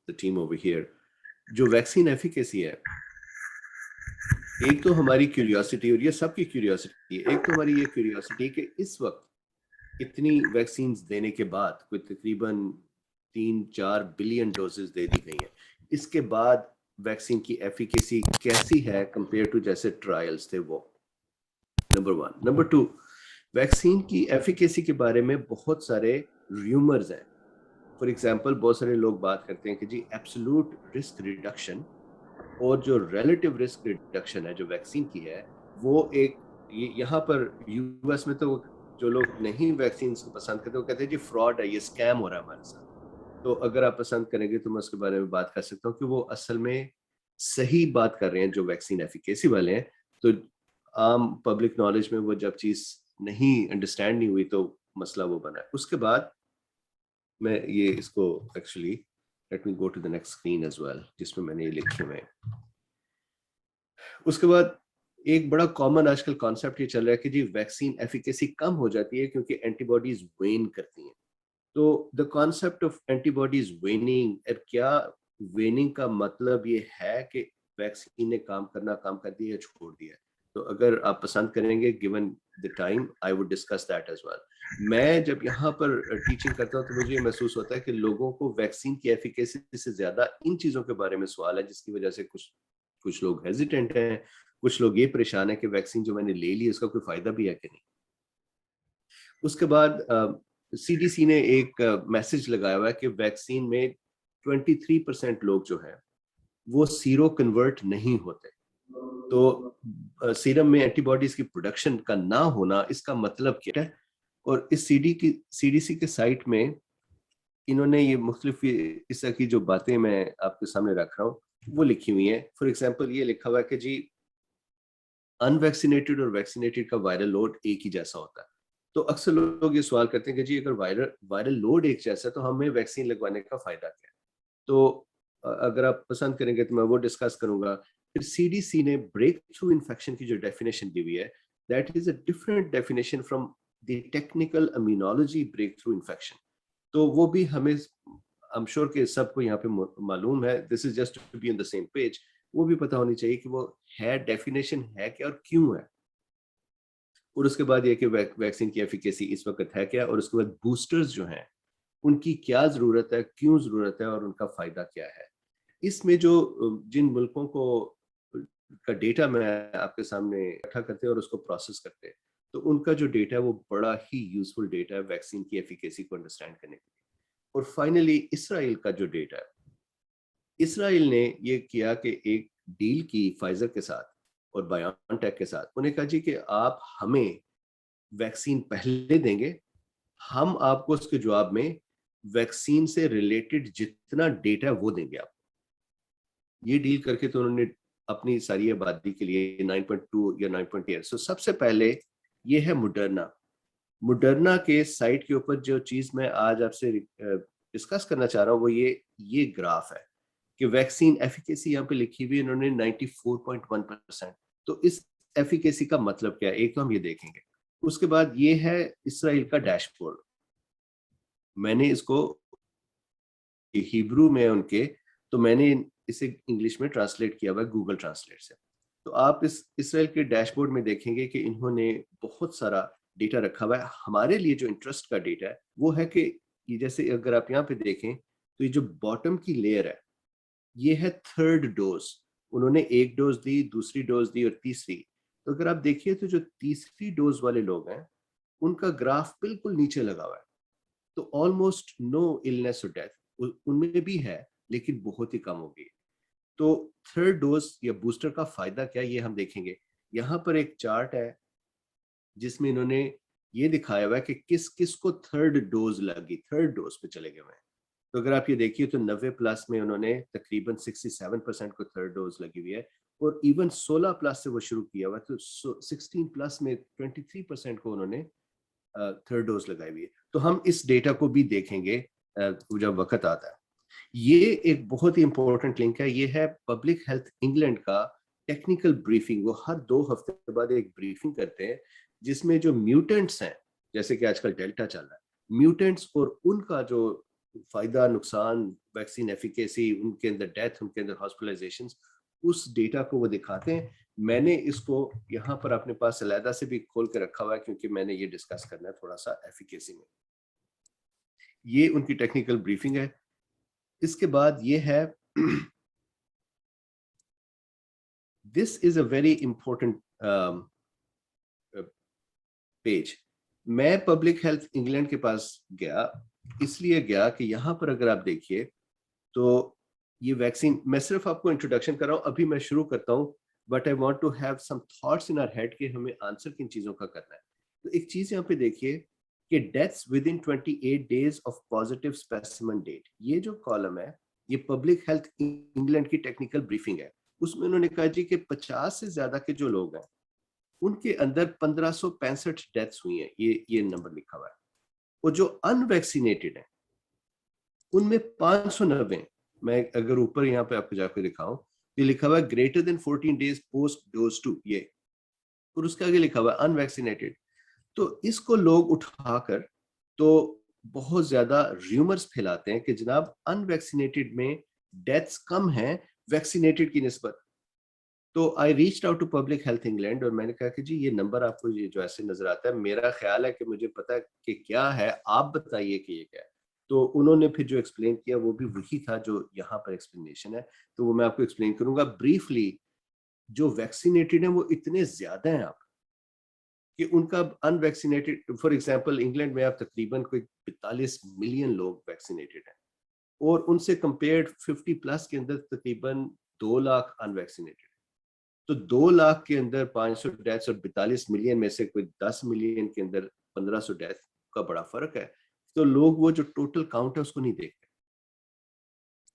the team over here. جو vaccine efficacy ہے، ایک تو ہماری کیوریوسٹی، اور یہ سب کی کیوریوسٹی ہے، ایک تو ہماری یہ کیوریوسٹی کہ اس وقت اتنی ویکسینز دینے کے بعد کوئی تقریباً 3-4 بلین ڈوزز دے دی گئی ہیں، اس کے بعد ویکسین کی ایفیکیسی کیسی ہے کمپیئر ٹو جیسے ٹرائلز تھے وہ، نمبر 1۔ نمبر 2، ویکسین کی ایفیکیسی کے بارے میں بہت سارے ریومرز ہیں۔ فار ایگزامپل بہت سارے لوگ بات کرتے ہیں کہ جی ایبسولوٹ رسک ریڈکشن اور جو ریلیٹیو رسک ریڈکشن ہے جو ویکسین کی ہے، وہ ایک یہاں پر یو ایس میں تو جو لوگ نہیں ویکسینز کو پسند کرتے وہ کہتے ہیں جی فراڈ ہے، یہ اسکیم ہو رہا ہے ہمارے ساتھ۔ تو اگر آپ پسند کریں گے تو میں اس کے بارے میں بات کر سکتا ہوں کہ وہ اصل میں صحیح بات کر رہے ہیں جو ویکسین ایفیکیسی والے ہیں۔ تو عام پبلک نالج میں وہ جب چیز نہیں انڈرسٹینڈ نہیں ہوئی تو مسئلہ وہ بنا ہے۔ اس کے بعد میں یہ اس کو actually let me go to the next screen as well, جس میں نے یہ لکھے ہوئے ہیں۔ اس کے بعد ایک بڑا کامن آج کل کانسیپٹ یہ چل رہا ہے کہ جی ویکسین ایفیکیسی کم ہو جاتی ہے کیونکہ اینٹی باڈیز وین کرتی ہیں۔ تو the concept of antibodies waning, کیا ویننگ کا مطلب یہ ہے کہ ویکسین نے کام کر دیا یا چھوڑ دیا؟ تو اگر آپ پسند کریں گے given the time I would discuss that as well۔ میں جب یہاں پر ٹیچنگ کرتا ہوں تو مجھے یہ محسوس ہوتا ہے کہ لوگوں کو ویکسین کی ایفیکیسی سے زیادہ ان چیزوں کے بارے میں سوال ہے، جس کی وجہ سے کچھ لوگ ہیزیٹنٹ ہیں، کچھ لوگ یہ پریشان ہیں کہ ویکسین جو میں نے لے لی اس کا کوئی فائدہ بھی ہے کہ نہیں۔ اس کے بعد سی ڈی سی نے ایک میسج لگایا ہوا ہے کہ ویکسین میں 23% لوگ جو ہیں وہ سیرو کنورٹ نہیں ہوتے۔ تو سیرم میں اینٹی باڈیز کی پروڈکشن کا نہ ہونا، اس کا مطلب کیا ہے؟ اور اس سی ڈی سی کے سائٹ میں انہوں نے یہ مختلف اس طرح کی جو باتیں میں آپ کے سامنے رکھ رہا ہوں وہ لکھی ہوئی ہیں۔ فار ایگزامپل یہ لکھا ہوا ہے کہ جی ان ویکسینیٹڈ اور ویکسینیٹڈ کا وائرل لوڈ ایک ہی جیسا ہوتا ہے۔ تو اکثر لوگ یہ سوال کرتے ہیں کہ جی اگر وائرل لوڈ ایک جیسا ہے تو ہمیں ویکسین لگوانے کا فائدہ کیا ہے؟ تو اگر آپ پسند کریں گے تو میں وہ ڈسکس کروں گا۔ پھر سی ڈی سی نے بریک تھرو انفیکشن کی جو ڈیفینیشن دی ہوئی ہے، that is a different definition from the technical immunology breakthrough infection. تو وہ بھی ہمیں I'm sure کہ سب کو یہاں پہ معلوم ہے، this is just to be on the same page, وہ بھی پتہ ہونی چاہیے کہ وہ ہے ڈیفینیشن ہے کیا اور کیوں ہے۔ اور اس کے بعد یہ کہ ویکسین کی ایفیکیسی اس وقت ہے کیا، اور اس کے بعد بوسٹرز جو ہیں ان کی کیا ضرورت ہے، کیوں ضرورت ہے، اور ان کا فائدہ کیا ہے۔ اس میں جو جن ملکوں کو کا ڈیٹا میں آپ کے سامنے اکٹھا کرتے ہیں اور اس کو پروسیس کرتے ہیں، تو ان کا جو ڈیٹا ہے وہ بڑا ہی یوزفل ڈیٹا ہے ویکسین کی ایفیکیسی کو انڈرسٹینڈ کرنے کے لیے۔ اور فائنلی اسرائیل کا جو ڈیٹا ہے، اسرائیل نے یہ کیا کہ ایک ڈیل کی فائزر کے ساتھ اور بایون ٹیک کے ساتھ، انہیں کہا جی کہ آپ ہمیں ویکسین پہلے دیں گے، ہم آپ کو اس کے جواب میں ویکسین سے ریلیٹڈ جتنا ڈیٹا ہے وہ دیں گے آپ۔ یہ ڈیل کر کے تو انہوں نے اپنی ساری آبادی کے لیے 9.2 یا 9.8، سو سب سے پہلے یہ ہے مڈرنا کے سائٹ کے اوپر جو چیز میں آج آپ سے ڈسکس کرنا چاہ رہا ہوں وہ یہ گراف ہے کہ ویکسین ایفیکیسی یہاں پہ لکھی ہوئی انہوں نے 94.1%۔ تو اس ایفیکیسی کا مطلب کیا ہے، ایک تو ہم یہ دیکھیں گے۔ اس کے بعد یہ ہے اسرائیل کا ڈیش بورڈ، میں نے اس کو ہیبرو میں ان کے، تو میں نے اسے انگلش میں ٹرانسلیٹ کیا ہوا ہے گوگل ٹرانسلیٹ سے۔ تو آپ اس اسرائیل کے ڈیش بورڈ میں دیکھیں گے کہ انہوں نے بہت سارا ڈیٹا رکھا ہوا ہے۔ ہمارے لیے جو انٹرسٹ کا ڈیٹا ہے وہ ہے کہ یہ جیسے اگر آپ یہاں پہ دیکھیں تو یہ جو باٹم کی لیئر ہے یہ ہے تھرڈ ڈوز، انہوں نے ایک ڈوز دی، دوسری ڈوز دی اور تیسری۔ تو اگر آپ دیکھیے تو جو تیسری ڈوز والے لوگ ہیں ان کا گراف بالکل نیچے لگا ہوا ہے، تو آلموسٹ نو النس اور ڈیتھ ان میں بھی ہے لیکن بہت ہی کم ہوگی۔ تو تھرڈ ڈوز یا بوسٹر کا فائدہ کیا یہ ہم دیکھیں گے۔ یہاں پر ایک چارٹ ہے جس میں انہوں نے یہ دکھایا ہوا ہے کہ کس کس کو تھرڈ ڈوز لگی، تھرڈ ڈوز پہ چلے گئے ہیں۔ تو اگر آپ یہ دیکھیے تو 90+ میں انہوں نے تقریباً 67% کو تھرڈ ڈوز لگی ہوئی ہے، اور ایون 16+ سے وہ شروع کیا ہوا ہے تو 16+ میں 23% کو انہوں نے تھرڈ ڈوز لگائی ہوئی ہے۔ تو ہم اس ڈیٹا کو بھی دیکھیں گے جب وقت آتا ہے۔ یہ ایک بہت ہی امپورٹنٹ لنک ہے، یہ ہے پبلک ہیلتھ انگلینڈ کا ٹیکنیکل بریفنگ۔ وہ ہر 2 ہفتے بعد ایک بریفنگ کرتے ہیں جس میں جو میوٹنٹس ہیں، جیسے کہ آج کل ڈیلٹا چل رہا ہے، میوٹنٹس اور ان کا جو فائدہ نقصان, ویکسین ایفیکیسی, ان کے اندر ڈیتھ, ان کے اندر ہاسپٹلائزیشن, اس ڈیٹا کو وہ دکھاتے ہیں. میں نے اس کو یہاں پر اپنے پاس علیحدہ سے بھی کھول کے رکھا ہوا ہے کیونکہ میں نے یہ ڈسکس کرنا ہے تھوڑا سا ایفیکیسی میں. یہ ان کی ٹیکنیکل بریفنگ ہے. اس کے بعد یہ ہے this is a very important page. میں پبلک ہیلتھ انگلینڈ کے پاس گیا, اس لیے گیا کہ یہاں پر اگر آپ دیکھیے تو یہ ویکسین, میں صرف آپ کو انٹروڈکشن کر رہا ہوں, ابھی میں شروع کرتا ہوں, but I want to have some thoughts in our head کہ ہمیں آنسر کن چیزوں کا کرنا ہے. تو ایک چیز یہاں پہ دیکھیے کہ deaths within 28 days of positive specimen date, یہ جو کالم ہے یہ پبلک ہیلتھ انگلینڈ کی ٹیکنیکل بریفنگ ہے. اس میں انہوں نے کہا جی کہ 50 سے زیادہ کے جو لوگ ہیں ان کے اندر 1565 ڈیتھس ہوئی ہیں, یہ نمبر لکھا ہوا ہے. اور جو ان ویکسینیٹڈ ہیں ان میں 590 ہیں. میں اگر اوپر یہاں پہ آپ کو جا کے دکھاؤں, یہ لکھا ہوا ہے greater than 14 days post dose 2, یہ, اور اس کے آگے لکھا ہوا ہے ان ویکسینیٹڈ. تو اس کو لوگ اٹھا کر تو بہت زیادہ ریومرز پھیلاتے ہیں کہ جناب ان ویکسینیٹڈ میں ڈیتھس کم ہیں ویکسینیٹڈ کی نسبت. تو I reached out to public health England اور میں نے کہا کہ جی یہ نمبر آپ کو یہ جو ایسے نظر آتا ہے, میرا خیال ہے کہ مجھے پتا ہے کہ کیا ہے, آپ بتائیے کہ یہ کیا ہے. تو انہوں نے پھر جو ایکسپلین کیا وہ بھی وہی تھا جو یہاں پر ایکسپلینیشن ہے, تو وہ میں آپ کو ایکسپلین کروں گا بریفلی. جو ویکسینیٹڈ ہیں وہ اتنے زیادہ ہیں آپ کہ ان کا ان ویکسینیٹڈ, فار ایگزامپل انگلینڈ میں آپ تقریباً کوئی 42 ملین لوگ ویکسینیٹڈ ہیں, اور ان سے کمپیئرڈ 50+ کے اندر تقریباً 2 لاکھ ان ویکسینیٹڈ. تو 2 لاکھ کے اندر 500 ڈیتھس اور 42 ملین میں سے کوئی 10 ملین کے اندر 1500 ڈیتھ کا بڑا فرق ہے. تو لوگ وہ جو ٹوٹل کاؤنٹ ہے اس کو نہیں دیکھتے.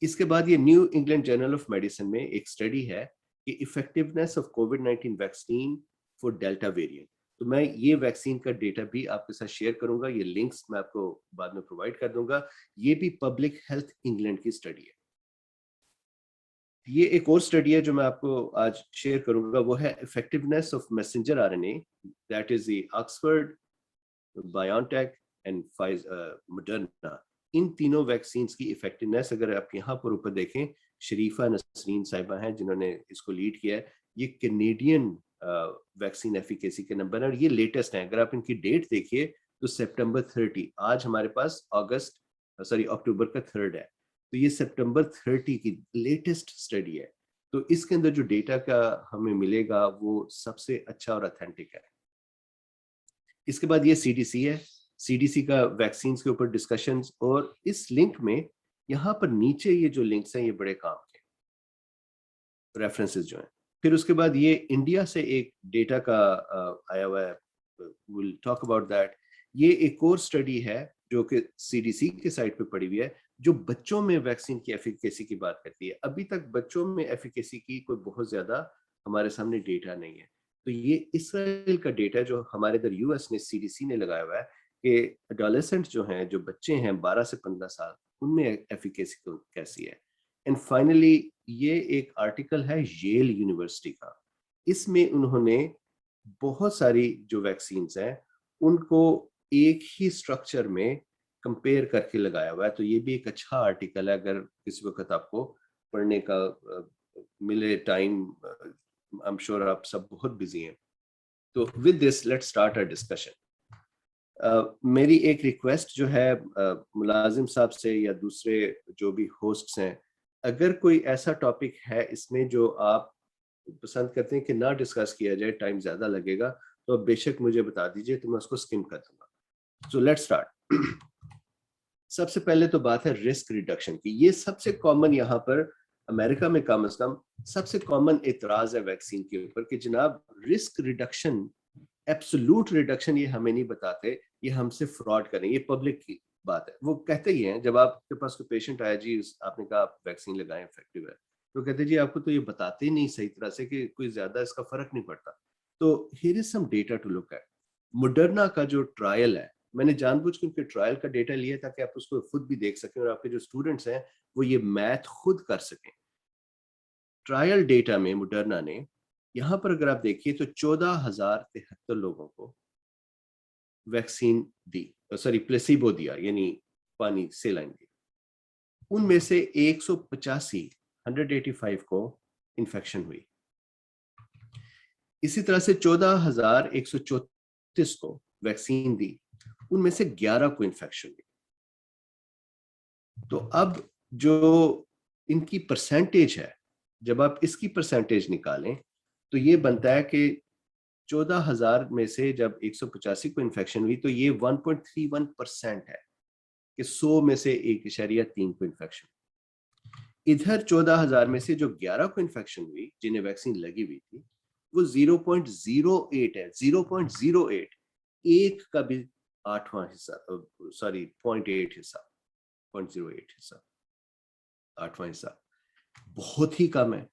اس کے بعد یہ New England Journal of Medicine میں ایک اسٹڈی ہے کہ افیکٹونیس آف کووڈ-19 ویکسین فور ڈیلٹا ویریئنٹ. تو میں یہ ویکسین کا ڈیٹا بھی آپ کے ساتھ شیئر کروں گا, یہ لنکس میں آپ کو بعد میں پرووائڈ کر دوں گا. یہ بھی پبلک ہیلتھ انگلینڈ کی اسٹڈی ہے. یہ ایک اور اسٹڈی ہے جو میں آپ کو آج شیئر کروں گا, وہ ہے effectiveness of messenger are N اے, that is the Oxford, BioNTech and Moderna. ان تینوں ویکسینز کی افیکٹونیس اگر آپ یہاں پر اوپر دیکھیں, شریفہ نسرین صاحبہ ہیں جنہوں نے اس کو لیڈ کیا ہے. یہ کینیڈین ویکسین ایفیکیسی کے نمبر ہیں اور یہ لیٹسٹ ہیں. اگر آپ ان کی ڈیٹ دیکھیے تو سپٹمبر 30, آج ہمارے پاس اکتوبر کا 3 ہے, تو یہ سپٹمبر 30 کی لیٹسٹ اسٹڈی ہے. تو اس کے اندر جو ڈیٹا کا ہمیں ملے گا وہ سب سے اچھا اور اتھینٹک ہے. اس کے بعد یہ سی ڈی سی ہے, سی ڈی سی کا ویکسینز کے اوپر ڈسکشنز, اور اس لنک میں یہاں پر نیچے یہ جو لنکس ہیں یہ بڑے کام کے ریفرنسز جو ہیں. پھر اس کے بعد یہ انڈیا سے ایک ڈیٹا کا آیا ہوا ہے, we'll talk about that. یہ ایک اور اسٹڈی ہے جو کہ سی ڈی سی کے سائٹ پہ پڑی ہوئی ہے, جو بچوں میں ویکسین کی ایفیکیسی کی بات کرتی ہے. ابھی تک بچوں میں ایفیکیسی کی کوئی بہت زیادہ ہمارے سامنے ڈیٹا نہیں ہے. تو یہ اسرائیل کا ڈیٹا جو ہمارے ادھر یو ایس نے سی ڈی سی نے لگایا ہوا ہے کہ ایڈولسنٹ جو ہیں, جو بچے ہیں 12 سے 15 سال, ان میں ایفیکیسی کیسی ہے. اینڈ فائنلی یہ ایک آرٹیکل ہے ییل یونیورسٹی کا, اس میں انہوں نے بہت ساری جو ویکسینز ہیں ان کو ایک ہی اسٹرکچر میں کمپیئر کر کے لگایا ہوا ہے. تو یہ بھی ایک اچھا آرٹیکل ہے اگر کسی وقت آپ کو پڑھنے کا ملے ٹائم. I'm sure آپ سب بہت بزی ہیں. تو with this let's start our discussion. میری ایک ریکویسٹ جو ہے ملازم صاحب سے یا دوسرے جو بھی ہوسٹس ہیں, اگر کوئی ایسا ٹاپک ہے اس میں جو آپ پسند کرتے ہیں کہ نہ ڈسکس کیا جائے, ٹائم زیادہ لگے گا, تو آپ بے شک مجھے بتا دیجئے تو میں اس کو سکم کر دوں گا. So let start. سب سے پہلے تو بات ہے رسک ریڈکشن کی. یہ سب سے کامن یہاں پر امریکہ میں کم از کم سب سے کامن اعتراض ہے ویکسین کے اوپر کہ جناب رسک ریڈکشن, ایبسولوٹ ریڈکشن یہ ہمیں نہیں بتاتے, یہ ہم سے فراڈ کریں. یہ پبلک کی بات ہے. وہ کہتے ہی ہیں جب آپ کے پاس کوئی پیشنٹ آیا, جی آپ نے کہا آپ ویکسین لگائیں افیکٹو ہے, تو کہتے جی آپ کو تو یہ بتاتے ہی نہیں صحیح طرح سے کہ کوئی زیادہ اس کا فرق نہیں پڑتا. تو here is some data to look at. Moderna کا جو ٹرائل ہے, میں نے جان بوجھ کے ان کے ٹرائل کا ڈیٹا لیا تاکہ آپ اس کو خود بھی دیکھ سکیں اور آپ کے جو اسٹوڈنٹس ہیں وہ یہ میتھ خود کر سکیں. ٹرائل ڈیٹا میں مڈرنا نے یہاں پر اگر آپ دیکھیے تو 14,073 لوگوں کو ویکسین دی, پلیسیبو دیا, یعنی پانی سیلائن دی. ان میں سے 185 کو انفیکشن ہوئی. اسی طرح سے 14,134 کو ویکسین دی, ان میں سے 11 کو انفیکشن ہوئی. تو اب جو ان کی پرسنٹیج ہے, جب آپ اس کی پرسنٹیج نکالیں تو یہ بنتا ہے کہ 14,000 میں سے جب 185 کو انفیکشن ہوئی تو یہ 1.31% ہے کہ 100 میں سے 1.3 کو انفیکشن. ادھر 14,000 میں سے جو 11 کو انفیکشن ہوئی جنہیں ویکسین لگی ہوئی تھی وہ 0.08 ہے. 0.08 ایک کا بھی 8واں حصہ, سوری 0.8 حصہ, 0.08 حصہ, 8واں حصہ, بہت ہی کم ہے.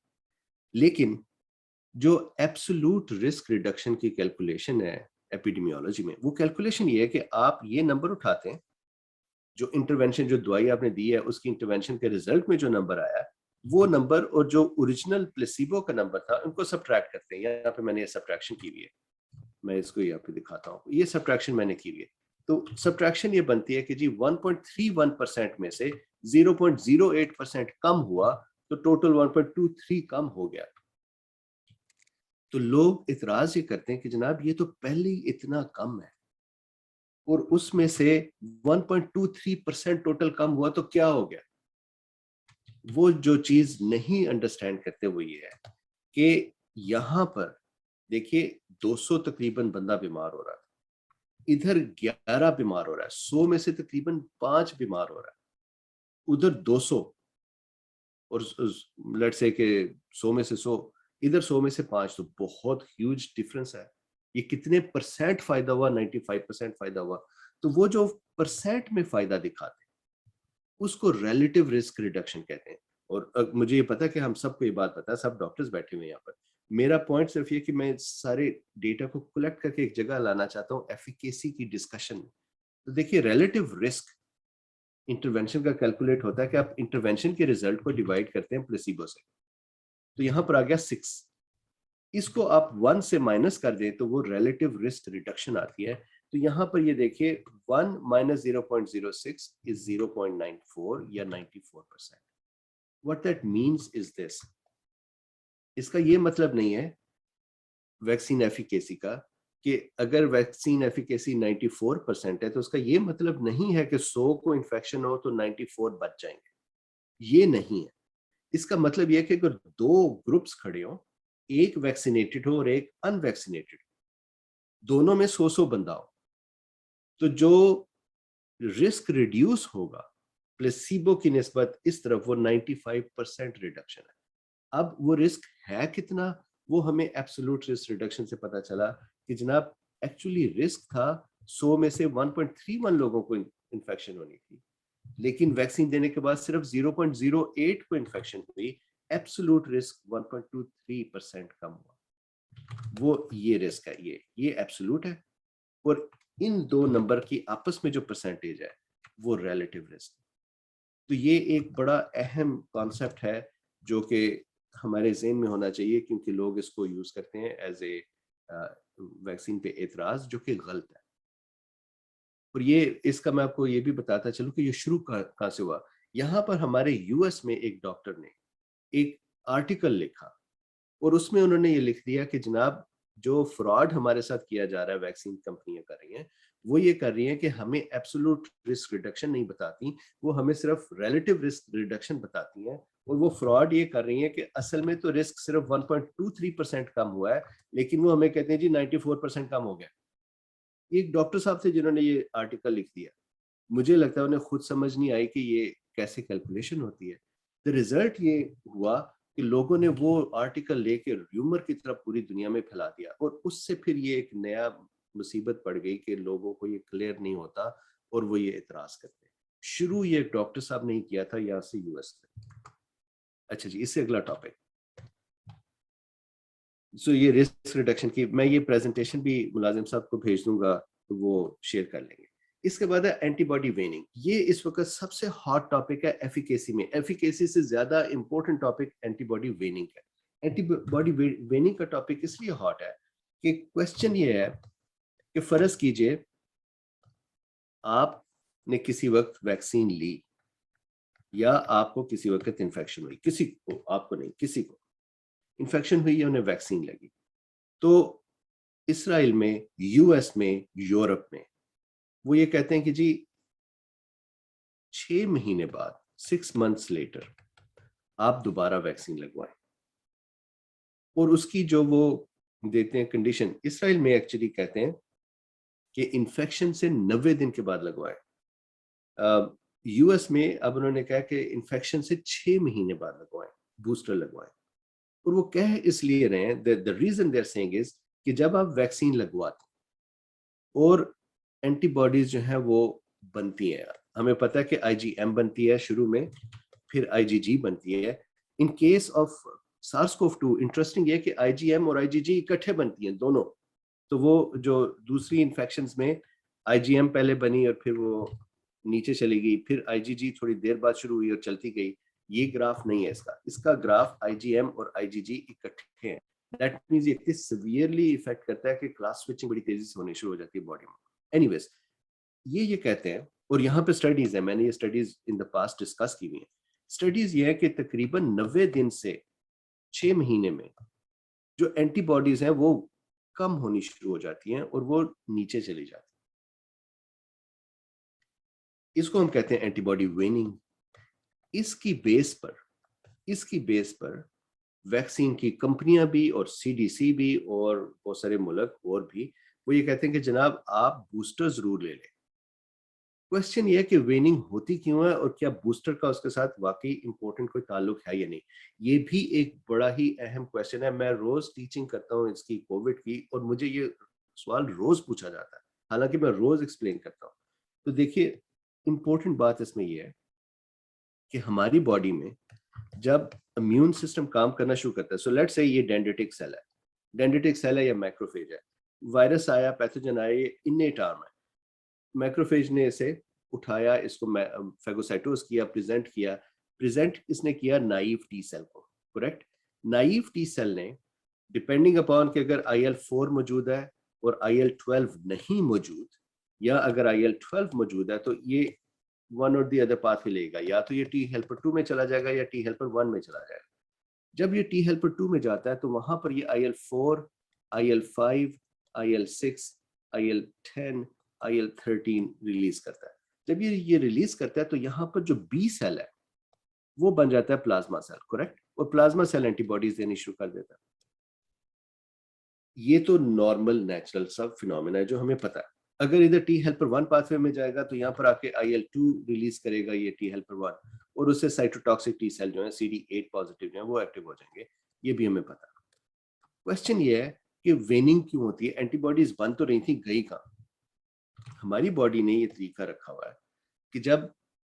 لیکن جو ایبسولوٹ رسک ریڈکشن کی کیلکولیشن ہے ایپیڈیمیولوجی میں, وہ کیلکولیشن یہ ہے کہ آپ یہ نمبر اٹھاتے ہیں, جو انٹرونشن جو دوائی آپ نے دی ہے اس کی انٹرونشن کے ریزلٹ میں جو نمبر آیا وہ نمبر اور جو اوریجنل پلیسیبو کا نمبر تھا ان کو سبٹریکٹ کرتے ہیں. یہاں پہ میں نے یہ سبٹریکشن کی ہوئی ہے, میں اس کو یہاں پہ دکھاتا ہوں, یہ سبٹریکشن میں نے کی ہوئی ہے. تو سبٹریکشن یہ بنتی ہے کہ جی 1.31% میں سے 0.08% کم ہوا تو ٹوٹل 1.23 کم ہو گیا. تو لوگ اعتراض یہ کرتے ہیں کہ جناب یہ تو پہلے ہی اتنا کم ہے اور اس میں سے 1.23% ٹوٹل کم ہوا تو کیا ہو گیا. وہ جو چیز نہیں انڈرسٹینڈ کرتے وہ یہ ہے کہ یہاں پر دیکھیے 200 تقریباً بندہ بیمار ہو رہا تھا, ادھر 11 بیمار ہو رہا ہے, 100 میں سے تقریباً 5 بیمار ہو رہا ہے, ادھر 200, اور لیٹ سے کہ 100 میں سے 100, ادھر 100 میں سے 5, تو بہت ہیوج ڈفرنس ہے. یہ کتنے پرسینٹ فائدہ ہوا؟ 95% فائدہ ہوا. تو وہ جو پرسینٹ میں فائدہ دکھاتے ہیں اس کو ریلیٹیو رسک ریڈکشن کہتے ہیں. اور مجھے یہ پتا کہ ہم سب کو یہ بات پتا ہے, سب ڈاکٹرز بیٹھے ہوئے ہیں یہاں پر. میرا پوائنٹ صرف یہ کہ میں سارے ڈیٹا کو کلیکٹ کر کے ایک جگہ لانا چاہتا ہوں ایفیکیسی کی ڈسکشن میں. تو دیکھیے ریلیٹیو رسک انٹرونشن کا کیلکولیٹ ہوتا ہے کہ آپ انٹرونشن کے ریزلٹ کو ڈیوائڈ کرتے ہیں پلیسیبو سے. تو یہاں پر آ گیا 6, اس کو آپ 1 سے مائنس کر دیں تو وہ ریلیٹیو رسک ریڈکشن آتی ہے. تو یہاں پر یہ دیکھیے 1 minus 0.06 is 0.94 یا 94%. What that means is this, اس کا یہ مطلب نہیں ہے ویکسین ایفیکیسی کا کہ اگر ویکسین ایفیکیسی 94% ہے تو اس کا یہ مطلب نہیں ہے کہ 100 کو انفیکشن ہو تو 94 بچ جائیں گے. یہ نہیں ہے. اس کا مطلب یہ کہ اگر 2 گروپس کھڑے ہوں, ایک ویکسینیٹڈ ہو اور ایک ان ویکسینیٹڈ, دونوں میں 100 بندہ ہو, تو جو رسک ریڈیوس ہوگا پلیسیبو کی نسبت اس طرف وہ 95% ریڈکشن ہے. اب وہ رسک ہے کتنا, وہ ہمیں ایبسولوٹ رسک ریڈکشن سے پتا چلا کہ جناب ایکچولی رسک تھا 100 میں سے 1.31 لوگوں کو انفیکشن ہونی تھی, لیکن ویکسین دینے کے بعد صرف 0.08 کو انفیکشن ہوئی. ایبسولوٹ رسک 1.23% کم ہوا. وہ یہ رسک ہے, یہ ایبسولوٹ ہے, اور ان دو نمبر کی آپس میں جو پرسنٹیج ہے وہ ریلیٹیو رسک. تو یہ ایک بڑا اہم کانسیپٹ ہے جو کہ ہمارے ذہن میں ہونا چاہیے, کیونکہ لوگ اس کو یوز کرتے ہیں ایز اے ویکسین پہ اعتراض, جو کہ غلط ہے. اور یہ اس کا میں آپ کو یہ بھی بتاتا چلوں کہ یہ شروع کہاں سے ہوا. یہاں پر ہمارے یو ایس میں ایک ڈاکٹر نے ایک آرٹیکل لکھا اور اس میں انہوں نے یہ لکھ دیا کہ جناب جو فراڈ ہمارے ساتھ کیا جا رہا ہے ویکسین کمپنیاں کر رہی ہیں, وہ یہ کر رہی ہیں کہ ہمیں ایبسولوٹ رسک ریڈکشن نہیں بتاتی, وہ ہمیں صرف ریلیٹیو رسک ریڈکشن بتاتی ہیں. اور وہ فراڈ یہ کر رہی ہیں کہ اصل میں تو رسک صرف 1.23% کم ہوا ہے, لیکن وہ ہمیں کہتے ہیں جی 94% کم ہو گیا. ایک ڈاکٹر صاحب تھے جنہوں نے یہ آرٹیکل لکھ دیا. مجھے لگتا ہے انہیں خود سمجھ نہیں آئی کہ یہ کیسے کیلکولیشن ہوتی ہے. تو رزلٹ یہ ہوا کہ لوگوں نے وہ آرٹیکل لے کے ریومر کی طرف پوری دنیا میں پھیلا دیا, اور اس سے پھر یہ ایک نیا مصیبت پڑ گئی کہ لوگوں کو یہ کلیئر نہیں ہوتا اور وہ یہ اعتراض کرتے. شروع یہ ایک ڈاکٹر صاحب نے کیا تھا یہاں سے یو ایس سے. اچھا جی, اس سے اگلا ٹاپک. سو یہ رسک ریڈکشن کی میں یہ پریزنٹیشن بھی ملازم صاحب کو بھیج دوں گا تو وہ شیئر کر لیں گے. اس کے بعد ہے اینٹی باڈی ویننگ. یہ اس وقت سب سے ہاٹ ٹاپک ہے ایفیکیسی میں. ایفیکیسی سے زیادہ important topic antibody waning ہے. اینٹی باڈی ویننگ کا ٹاپک اس لیے ہاٹ ہے کہ کوشچن یہ ہے کہ فرض کیجئے آپ نے کسی وقت ویکسین لی, یا آپ کو کسی وقت انفیکشن ہوئی, کسی کو, آپ کو نہیں, کسی کو انفیکشن ہوئی یا انہیں ویکسین لگی, تو اسرائیل میں, یو ایس میں, یورپ میں وہ یہ کہتے ہیں کہ جی 6 مہینے بعد, 6 months لیٹر آپ دوبارہ ویکسین لگوائیں. اور اس کی جو وہ دیتے ہیں کنڈیشن, اسرائیل میں ایکچولی کہتے ہیں کہ انفیکشن سے 90 دن کے بعد لگوائیں. یو ایس میں اب انہوں نے کہا کہ انفیکشن سے 6 مہینے بعد لگوائیں, بوسٹر لگوائیں. اور وہ کہہ اس لیے رہے ہیں, the reason they're saying is کہ جب آپ ویکسین لگواتے اور اینٹی باڈیز جو ہیں وہ بنتی ہیں, ہمیں پتہ ہے کہ آئی جی ایم بنتی ہے شروع میں, پھر آئی جی جی بنتی ہے. In case of SARS-CoV-2 interesting یہ کہ آئی جی ایم اور آئی جی جی اکٹھے بنتی ہیں دونوں. تو وہ جو دوسری انفیکشنز میں آئی جی ایم پہلے بنی اور پھر وہ نیچے چلی گئی, پھر آئی جی جی تھوڑی دیر بعد شروع ہوئی اور چلتی گئی, یہ گراف نہیں ہے اس کا گراف آئی جی ایم اور آئی جی جی اکٹھے ہیں. دیٹ مینز یہ اتنی سیویئرلی افیکٹ کرتا ہے کہ کلاس سوئچنگ بڑی تیزی سے ہونی شروع ہو جاتی ہے باڈی میں. اینی ویز یہ کہتے ہیں, اور یہاں پہ اسٹڈیز ہیں, میں نے یہ studies in the past discuss کی ہوئی ہیں. اسٹڈیز یہ ہے کہ تقریباً 90 دن سے 6 مہینے میں جو اینٹی باڈیز ہیں وہ کم ہونی شروع ہو جاتی ہیں اور وہ نیچے چلی جاتی ہیں. اس کو ہم کہتے ہیں اینٹی باڈی ویننگ. اس کی بیس پر ویکسین کی کمپنیاں بھی اور سی ڈی سی بھی اور بہت سارے ملک اور بھی وہ یہ کہتے ہیں کہ جناب آپ بوسٹر ضرور لے لیں. کوشچن یہ ہے کہ ویننگ ہوتی کیوں ہے اور کیا بوسٹر کا اس کے ساتھ واقعی امپورٹنٹ کوئی تعلق ہے یا نہیں. یہ بھی ایک بڑا ہی اہم کوشچن ہے. میں روز ٹیچنگ کرتا ہوں اس کی, کووڈ کی, اور مجھے یہ سوال روز پوچھا جاتا ہے, حالانکہ میں روز ایکسپلین کرتا ہوں. تو دیکھیے امپورٹنٹ بات اس میں یہ ہے کہ ہماری باڈی میں جب امیون سسٹم کام کرنا شروع کرتا ہے, سو لیٹس سے یہ ڈینڈریٹک سیل ہے یا مائکروفیج ہے, وائرس آیا, پیتھوجن آیا, یہ انیٹ آرم ہے. مائکروفیج نے اسے اٹھایا, اس کو فیگوسائٹوز کیا, پریزنٹ اس نے کیا نائیو ٹی سیل کو, کریکٹ. نائیو ٹی سیل نے ڈیپینڈنگ اپون کہ اگر IL-4 موجود ہے اور IL-12 نہیں موجود, یا اگر IL-12 موجود ہے تو یہ ون اور دی ادر پاتھ لے گا, یا تو یہ ٹی ہیلپر 2 میں چلا جائے گا یا ٹی ہیلپر 1 میں چلا جائے گا. جب یہ ٹی ہیلپر 2 میں جاتا ہے تو وہاں پر یہ IL-4, IL-5, IL-6, IL-10, IL-13 release کرتا ہے. جب یہ ریلیز کرتا ہے تو یہاں پر جو بی سیل ہے وہ بن جاتا ہے پلازما سیل, کریکٹ, اور پلازما سیل اینٹی باڈیز دینی شروع کر دیتا ہے. یہ تو نارمل نیچرل سا فینومینا ہے جو ہمیں پتا ہے. اگر ادھر ٹی ہیلپر 1 پاتھ وے میں جائے گا تو یہاں پر آ کے IL-2 ریلیز کرے گا یہ ٹی ہیلپر 1, اور اس سے سائٹوٹاکسک ٹی سیل جو ہیں CD8 پازیٹیو جو ہیں وہ ایکٹیو ہو جائیں گے. یہ بھی ہمیں پتا. کوشچن یہ ہے کہ ویننگ کیوں ہوتی ہے؟ اینٹی باڈیز بن تو رہی تھیں, گئی کہاں؟ ہماری باڈی نے یہ طریقہ رکھا ہوا ہے کہ جب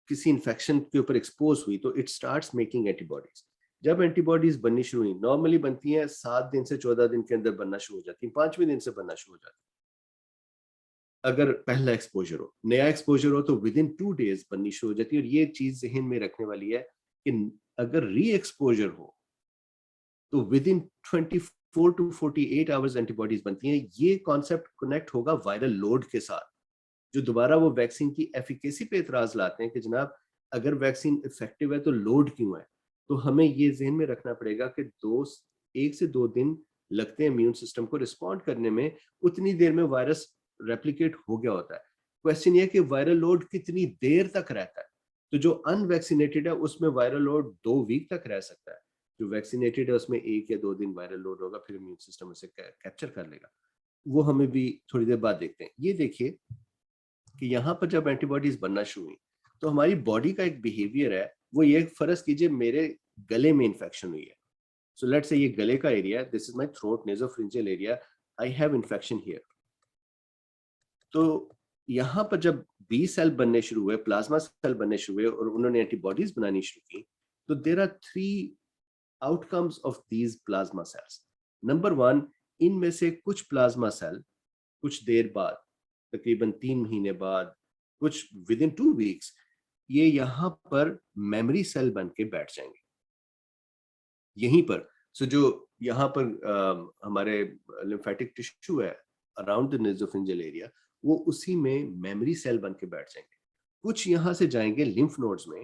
کسی انفیکشن کے اوپر ایکسپوز ہوئی تو it starts making antibodies. جب اینٹی باڈیز بننی شروع ہوئی, نارملی بنتی ہیں 7 دن سے 14 دن کے اندر بننا شروع ہو جاتی ہیں, 5ویں دن سے بننا شروع ہو جاتی ہیں. اگر پہلا ایکسپوجر ہو, نیا ایکسپوجر ہو تو ود ان 2 days بننی شروع ہو جاتی ہے. اور یہ چیز ذہن میں رکھنے والی ہے کہ اگر ری ایکسپوجر ہو تو within 24 to 48 hours antibodies بنتی ہیں. یہ کانسیپٹ کنیکٹ ہوگا وائرل لوڈ کے ساتھ, جو دوبارہ وہ ویکسین کی ایفیکیسی پہ اعتراض لاتے ہیں کہ جناب اگر ویکسین افیکٹو ہے تو لوڈ کیوں ہے. تو ہمیں یہ ذہن میں رکھنا پڑے گا کہ 1 سے 2 دن لگتے ہیں امیون سسٹم کو رسپونڈ کرنے میں, اتنی دیر میں وائرس ریپلیکیٹ ہو گیا ہوتا ہے. کوشچن یہ کہ وائرل لوڈ کتنی دیر تک رہتا ہے. تو جو ان ویکسینیٹڈ ہے اس میں وائرل لوڈ 2 ویک تک رہ سکتا ہے, جو ویکسینیٹڈ ہے اس میں 1 یا 2 دن وائرل لوڈ ہوگا, پھر امیون سسٹم اسے کیپچر کر لے گا. وہ ہمیں بھی تھوڑی دیر بعد دیکھتے ہیں. یہ دیکھیے کہ یہاں پر جب اینٹی باڈیز بننا شروع ہوئی تو ہماری باڈی کا ایک بیہیویئر ہے, وہ یہ فرض کیجئے میرے گلے میں انفیکشن ہوئی ہے. سو لیٹس سے یہ گلے کا area, this is my throat nasopharyngeal area, I have infection here. تو یہاں پر جب بی سیل بننے شروع ہوئے, پلازما سیل بننے شروع ہوئے اور انہوں نے اینٹی باڈیز بنانی شروع کی, تو there are 3 outcomes of these plasma cells. Number 1, ان میں سے کچھ پلازما سیل کچھ دیر بعد, تقریباً 3 مہینے بعد, کچھ ود ان 2 weeks, یہ یہاں پر میموری سیل بن کے بیٹھ جائیں گے یہیں پر. سو جو یہاں پر ہمارے لیمفیٹک ٹشو ہے اراؤنڈ دا نیزوفرنجل ایریا, وہ اسی میں میموری سیل بن کے بیٹھ جائیں گے. کچھ یہاں سے جائیں گے لمف نوڈز میں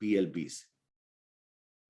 PLBs।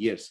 years।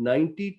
90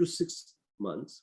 to 6 months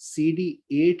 CD8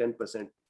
10%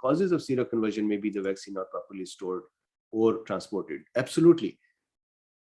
causes of seroconversion may be the vaccine not properly stored or transported. Absolutely.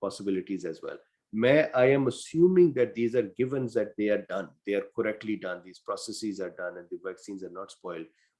possibilities as well. I am assuming that these are givens, that they are done, they are correctly done, these processes are done and the vaccines are not spoiled.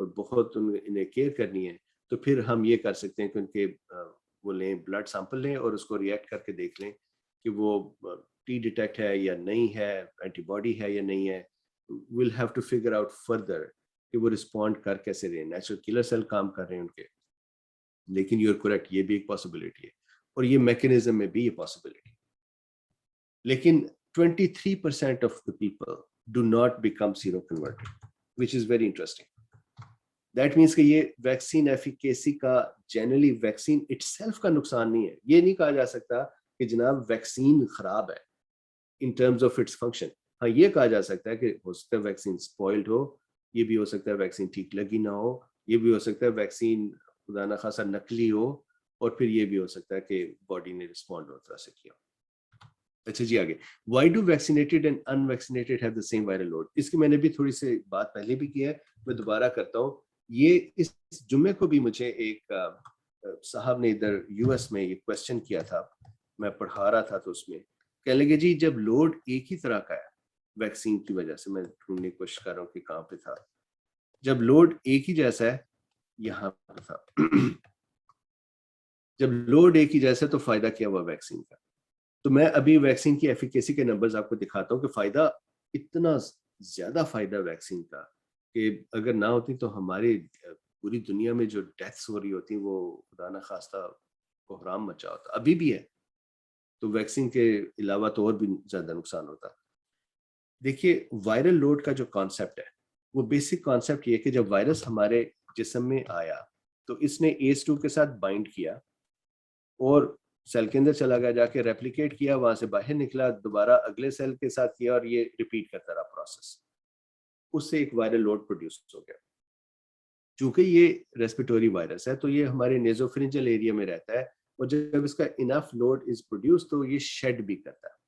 اور بہت انہیں care کرنی ہے تو پھر ہم یہ کر سکتے ہیں کہ ان کے وہ لیں بلڈ سیمپل لیں اور اس کو ریئیکٹ کر کے دیکھ لیں کہ وہ ٹی ڈیٹیکٹ ہے یا نہیں ہے, اینٹی باڈی ہے یا نہیں ہے. we'll have to figure out further کہ وہ رسپونڈ کر کیسے رہے ہیں. نیچرل کلر سیل کام کر رہے ہیں ان کے, لیکن یو آر کریکٹ, یہ بھی ایک پاسبلٹی ہے اور یہ میکینزم میں بھی یہ پاسبلٹی. لیکن 23% of the people do not become seroconverted, which is very interesting. That means کہ یہ ویکسین ایفیکیسی کا جنرلی ویکسین اٹ سیلف کا نقصان نہیں ہے. یہ نہیں کہا جا سکتا کہ جناب ویکسین خراب ہے in terms of its function. ہاں یہ کہا جا سکتا ہے کہ ہو سکتا ہے ویکسین اسپوائلڈ ہو, یہ بھی ہو سکتا ہے ویکسین ٹھیک لگی نہ ہو, یہ بھی ہو سکتا ہے ویکسین خدا نہ خاصا نقلی ہو, اور پھر یہ بھی ہو سکتا ہے کہ باڈی نے رسپونڈ اس طرح سے کیا. اچھا جی آگے, why do vaccinated and unvaccinated have the same viral load. اس کی میں نے بھی تھوڑی سی بات پہلے بھی کی ہے, میں دوبارہ کرتا ہوں. یہ اس جمعے کو بھی مجھے ایک صاحب نے ادھر یو ایس میں یہ کوشچن کیا تھا, میں پڑھا رہا تھا تو اس میں کہنے لگے جی جب لوڈ ایک ہی طرح کا ہے ویکسین کی وجہ سے, میں ڈھونڈنے کی کوشش کر رہا ہوں کہ کہاں پہ تھا, جب لوڈ ایک ہی جیسا ہے یہاں پہ تھا, جب لوڈ ایک ہی جیسا ہے تو فائدہ کیا ہوا ویکسین کا. تو میں ابھی ویکسین کی ایفیکیسی کے نمبرز آپ کو دکھاتا ہوں کہ فائدہ اتنا زیادہ فائدہ ویکسین کا کہ اگر نہ ہوتی تو ہماری پوری دنیا میں جو ڈیتھس ہو رہی ہوتی وہ خدا نہ خواستہ کوحرام مچا ہوتا, ابھی بھی ہے. تو ویکسین کے علاوہ تو اور بھی زیادہ نقصان ہوتا. دیکھیے وائرل لوڈ کا جو کانسیپٹ ہے وہ بیسک کانسیپٹ یہ کہ جب وائرس ہمارے جسم میں آیا تو اس نے ACE2 کے ساتھ بائنڈ کیا اور سیل کے اندر چلا گیا, جا کے ریپلیکیٹ کیا, وہاں سے باہر نکلا, دوبارہ اگلے سیل کے ساتھ کیا, اور یہ ریپیٹ کرتا رہا پروسیس. اس سے ایک وائرل لوڈ پروڈیوس ہو گیا. چونکہ یہ ریسپیٹوری وائرس ہے تو یہ ہمارے نیزوفرنجل ایریا میں رہتا ہے, اور جب اس کا انف لوڈ از پروڈیوس تو یہ شیڈ بھی کرتا ہے.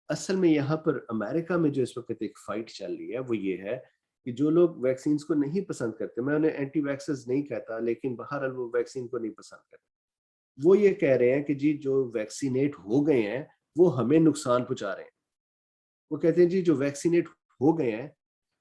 اصل میں یہاں پر امریکہ میں جو اس وقت ایک فائٹ چل رہی ہے وہ یہ ہے کہ جو لوگ ویکسینز کو نہیں پسند کرتے, میں انہیں اینٹی ویکسرز نہیں کہتا, لیکن بہرحال وہ ویکسین کو نہیں پسند کرتے, وہ یہ کہہ رہے ہیں کہ جی جو ویکسینیٹ ہو گئے ہیں وہ ہمیں نقصان پہنچا رہے ہیں. وہ کہتے ہیں جی جو ویکسینیٹ ہو گئے ہیں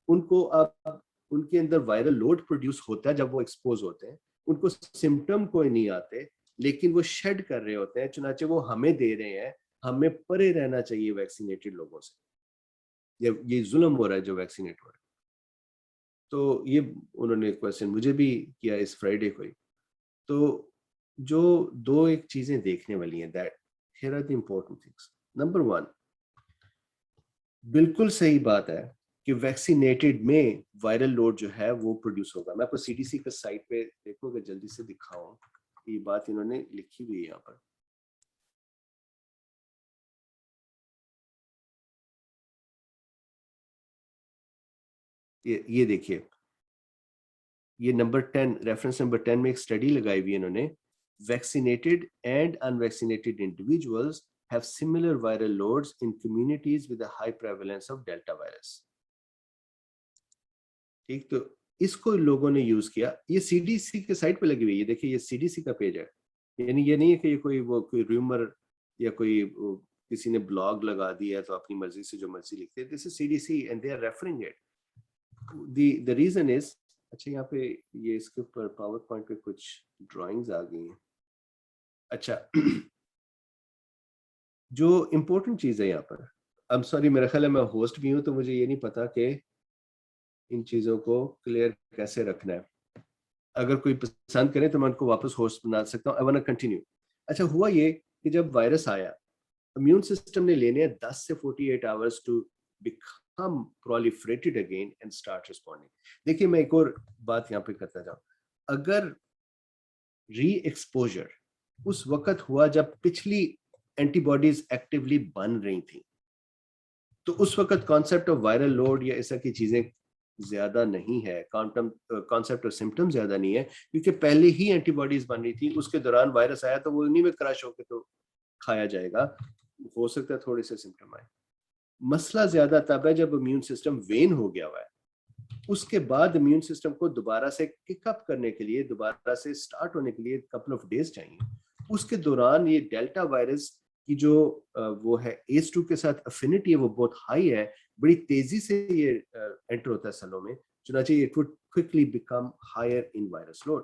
ان کو اب ان کے اندر وائرل لوڈ پروڈیوس ہوتا ہے جب وہ ایکسپوز ہوتے ہیں, ان کو سمٹم کوئی نہیں آتے, لیکن وہ شیڈ کر رہے ہوتے ہیں, چنانچہ وہ ہمیں دے رہے ہیں. ہمیں پرے رہنا چاہیے ویکسینیٹڈ لوگوں سے, یہ ظلم ہو رہا ہے جو ویکسینیٹ ہو رہا ہے. تو یہ انہوں نے کویسچن مجھے بھی کیا اس فرائیڈے کو ہی. تو جو دو ایک چیزیں دیکھنے والی ہیں, that here are the important things. Number 1, بالکل صحیح بات ہے کہ ویکسینیٹڈ میں وائرل لوڈ جو ہے وہ پروڈیوس ہوگا. میں آپ کو CDC کا سائٹ پہ دیکھو گے جلدی سے دکھاؤں, یہ بات انہوں نے لکھی ہوئی ہے یہاں پر. یہ دیکھیے, یہ نمبر 10 ریفرنس نمبر 10 میں ایک اسٹڈی لگائی ہوئی ہے انہوں نے. Vaccinated and unvaccinated individuals have similar viral loads in communities with a high prevalence of Delta virus. ٹھیک, تو اس کو لوگوں نے یوز کیا. یہ CDC کے سائٹ پہ لگی ہوئی ہے, یہ دیکھیے یہ CDC کا پیج ہے. یعنی یہ نہیں ہے کہ یہ کوئی ریومر یا کوئی کسی نے بلاگ لگا دیا ہے تو اپنی مرضی سے جو مرضی لکھتے ہیں. This is CDC and they are referring it. The reason is, اچھا یہاں پہ یہ اس کے اوپر پاور پوائنٹ پہ کچھ ڈرائنگز آ گئی ہیں. اچھا جو امپورٹنٹ چیز ہے یہاں پر, I'm sorry میرا خیال ہے میں ہوسٹ بھی ہوں تو مجھے یہ نہیں پتا کہ ان چیزوں کو کلیئر کیسے رکھنا ہے. اگر کوئی پسند کرے تو میں ان کو واپس ہوسٹ بنا سکتا ہوں. I want to continue. اچھا ہوا یہ کہ جب وائرس آیا, امیون سسٹم نے لینے 10 سے 48 hours to become proliferated again and start responding. دیکھیے میں ایک اور بات یہاں پہ کرتا جاؤں. اگر ری ایکسپوجر اس وقت ہوا جب پچھلی اینٹی باڈیز ایکٹیولی بن رہی تھیں, تو اس وقت کانسیپٹ آف وائرل لوڈ یا ایسا کی چیزیں زیادہ نہیں ہے, کانسیپٹ آف سمٹم زیادہ نہیں ہے, کیونکہ پہلے ہی اینٹی باڈیز بن رہی تھی. اس کے دوران وائرس آیا تو وہ انہیں میں کراش ہو کے تو کھایا جائے گا, ہو سکتا ہے تھوڑے سے سمٹم آئے. مسئلہ زیادہ تب ہے جب امیون سسٹم وین ہو گیا ہوا ہے. اس کے بعد امیون سسٹم کو دوبارہ سے کک اپ کرنے کے لیے, دوبارہ سے سٹارٹ ہونے کے لیے کپل آف ڈیز چاہیے. اس کے دوران یہ ڈیلٹا وائرس کی جو وہ ہے ACE2 کے ساتھ افینٹی ہے وہ بہت ہائی ہے, بڑی تیزی سے یہ انٹر ہوتا ہے سیلوں میں, چنانچہ it would quickly become higher in virus load.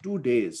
2 days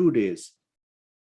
2 days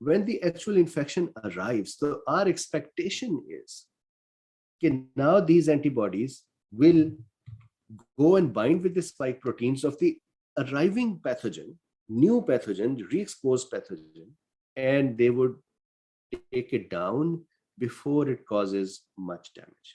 When the actual infection arrives, so our expectation is that now these antibodies will go and bind with the spike proteins of the arriving pathogen, new pathogen, re-exposed pathogen, and they would take it down before it causes much damage.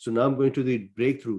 so now I'm going to the breakthrough,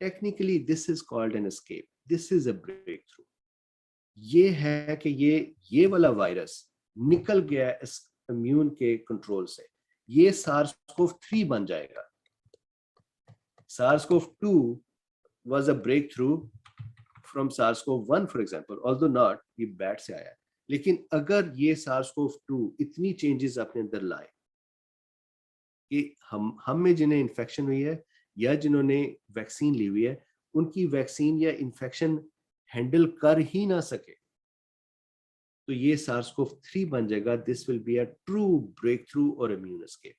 Technically, this is called an escape. This is a breakthrough. یہ ہے کہ یہ والا virus نکل گیا اس immune کے control سے, یہ SARS-CoV-3 بن جائے گا. SARS-CoV-2 was a breakthrough from SARS-CoV-1 for example, although not, یہ بیٹ سے آیا. لیکن اگر یہ SARS-CoV-2 اتنی چینجز اپنے اندر لائے کہ ہم میں جنہیں انفیکشن ہوئی ہے یا جنہوں نے ویکسین لی ہوئی ہے ان کی ویکسین یا انفیکشن ہینڈل کر ہی نہ سکے, تو یہ SARS-CoV-3 بن جائے گا. This will be a true breakthrough اور امیون اسکیپ.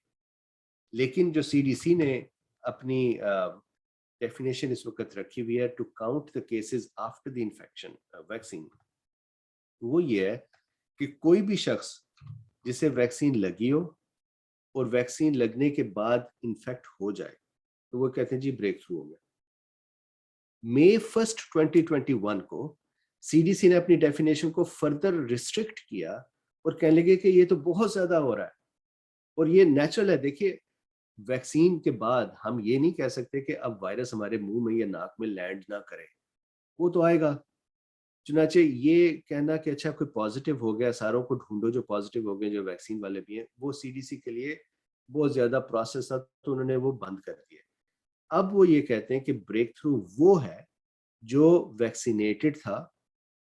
لیکن جو CDC نے اپنی ڈیفینیشن اس وقت رکھی ہوئی ہے to count the cases after the infection vaccine, وہ یہ ہے کہ کوئی بھی شخص جسے ویکسین لگی ہو اور ویکسین لگنے کے بعد انفیکٹ ہو جائے تو وہ کہتے ہیں جی بریک تھرو ہو گیا. May 1st 2021 کو CDC نے اپنی ڈیفینیشن کو فردر ریسٹرکٹ کیا اور کہنے لگے کہ یہ تو بہت زیادہ ہو رہا ہے اور یہ نیچرل ہے. دیکھیے ویکسین کے بعد ہم یہ نہیں کہہ سکتے کہ اب وائرس ہمارے منہ میں یا ناک میں لینڈ نہ کرے, وہ تو آئے گا. چنانچہ یہ کہنا کہ اچھا کوئی پازیٹیو ہو گیا, ساروں کو ڈھونڈو جو پازیٹیو ہو گئے جو ویکسین والے بھی ہیں, وہ CDC کے لیے بہت زیادہ پروسیس تھا تو انہوں نے وہ بند کر دیا. اب وہ یہ کہتے ہیں کہ بریک تھرو وہ ہے جو ویکسینیٹڈ تھا,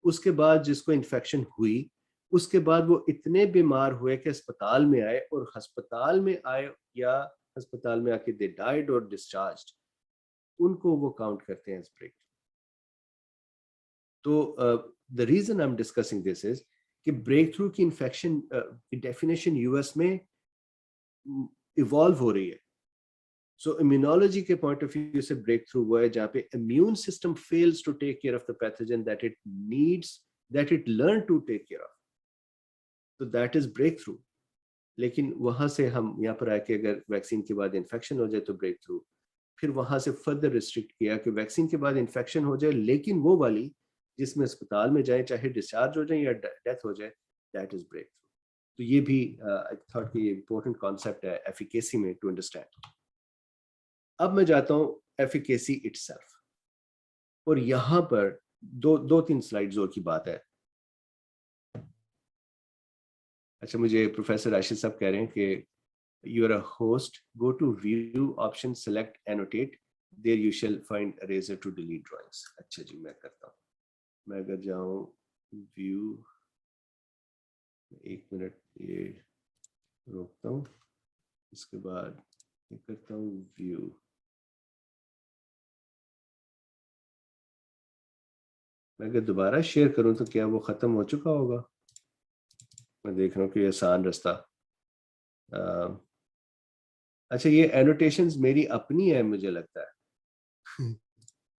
اس کے بعد جس کو انفیکشن ہوئی, اس کے بعد وہ اتنے بیمار ہوئے کہ ہسپتال میں آئے, اور ہسپتال میں آئے یا ہسپتال میں آ کے دے ڈائڈ اور ڈسچارجڈ, ان کو وہ کاؤنٹ کرتے ہیں اس بریک. تو the reason I'm discussing this is کہ بریک تھرو کی انفیکشن کی ڈیفینیشن US میں ایوالو ہو رہی ہے. سو امیونالوجی کے پوائنٹ آف ویو سے بریک تھرو وہ ہے جہاں پہ immune system fails to take care of the pathogen that it needs, that it learn to take care of, تو دیٹ از بریک تھرو. لیکن وہاں سے ہم یہاں پر آئے کہ اگر ویکسین کے بعد انفیکشن ہو جائے تو بریک تھرو, پھر وہاں سے فردر ریسٹرکٹ کیا کہ ویکسین کے بعد انفیکشن ہو جائے لیکن وہ والی جس میں اسپتال میں جائیں چاہے ڈسچارج ہو جائیں یا ڈیتھ ہو جائے, دیٹ از بریک تھرو. تو یہ بھی آئی تھاٹ کہ امپورٹنٹ کانسیپٹ ہے ایفیکیسی میں ٹو انڈرسٹینڈ. اب میں جاتا ہوں ایفیکیسی اٹ سیلف, اور یہاں پر دو تین سلائیڈز اور کی بات ہے. اچھا مجھے پروفیسر راشد صاحب کہہ رہے ہیں کہ you are a host, go to view option select annotate there you shall find eraser to delete drawings. اچھا جی میں کرتا ہوں, میں اگر جاؤں ویو, ایک منٹ یہ روکتا ہوں, اس کے بعد یہ کرتا ہوں ویو. میں اگر دوبارہ شیئر کروں تو کیا وہ ختم ہو چکا ہوگا؟ میں دیکھ رہا ہوں کہ یہ آسان رستہ. اچھا یہ اینوٹیشنز میری اپنی ہے مجھے لگتا ہے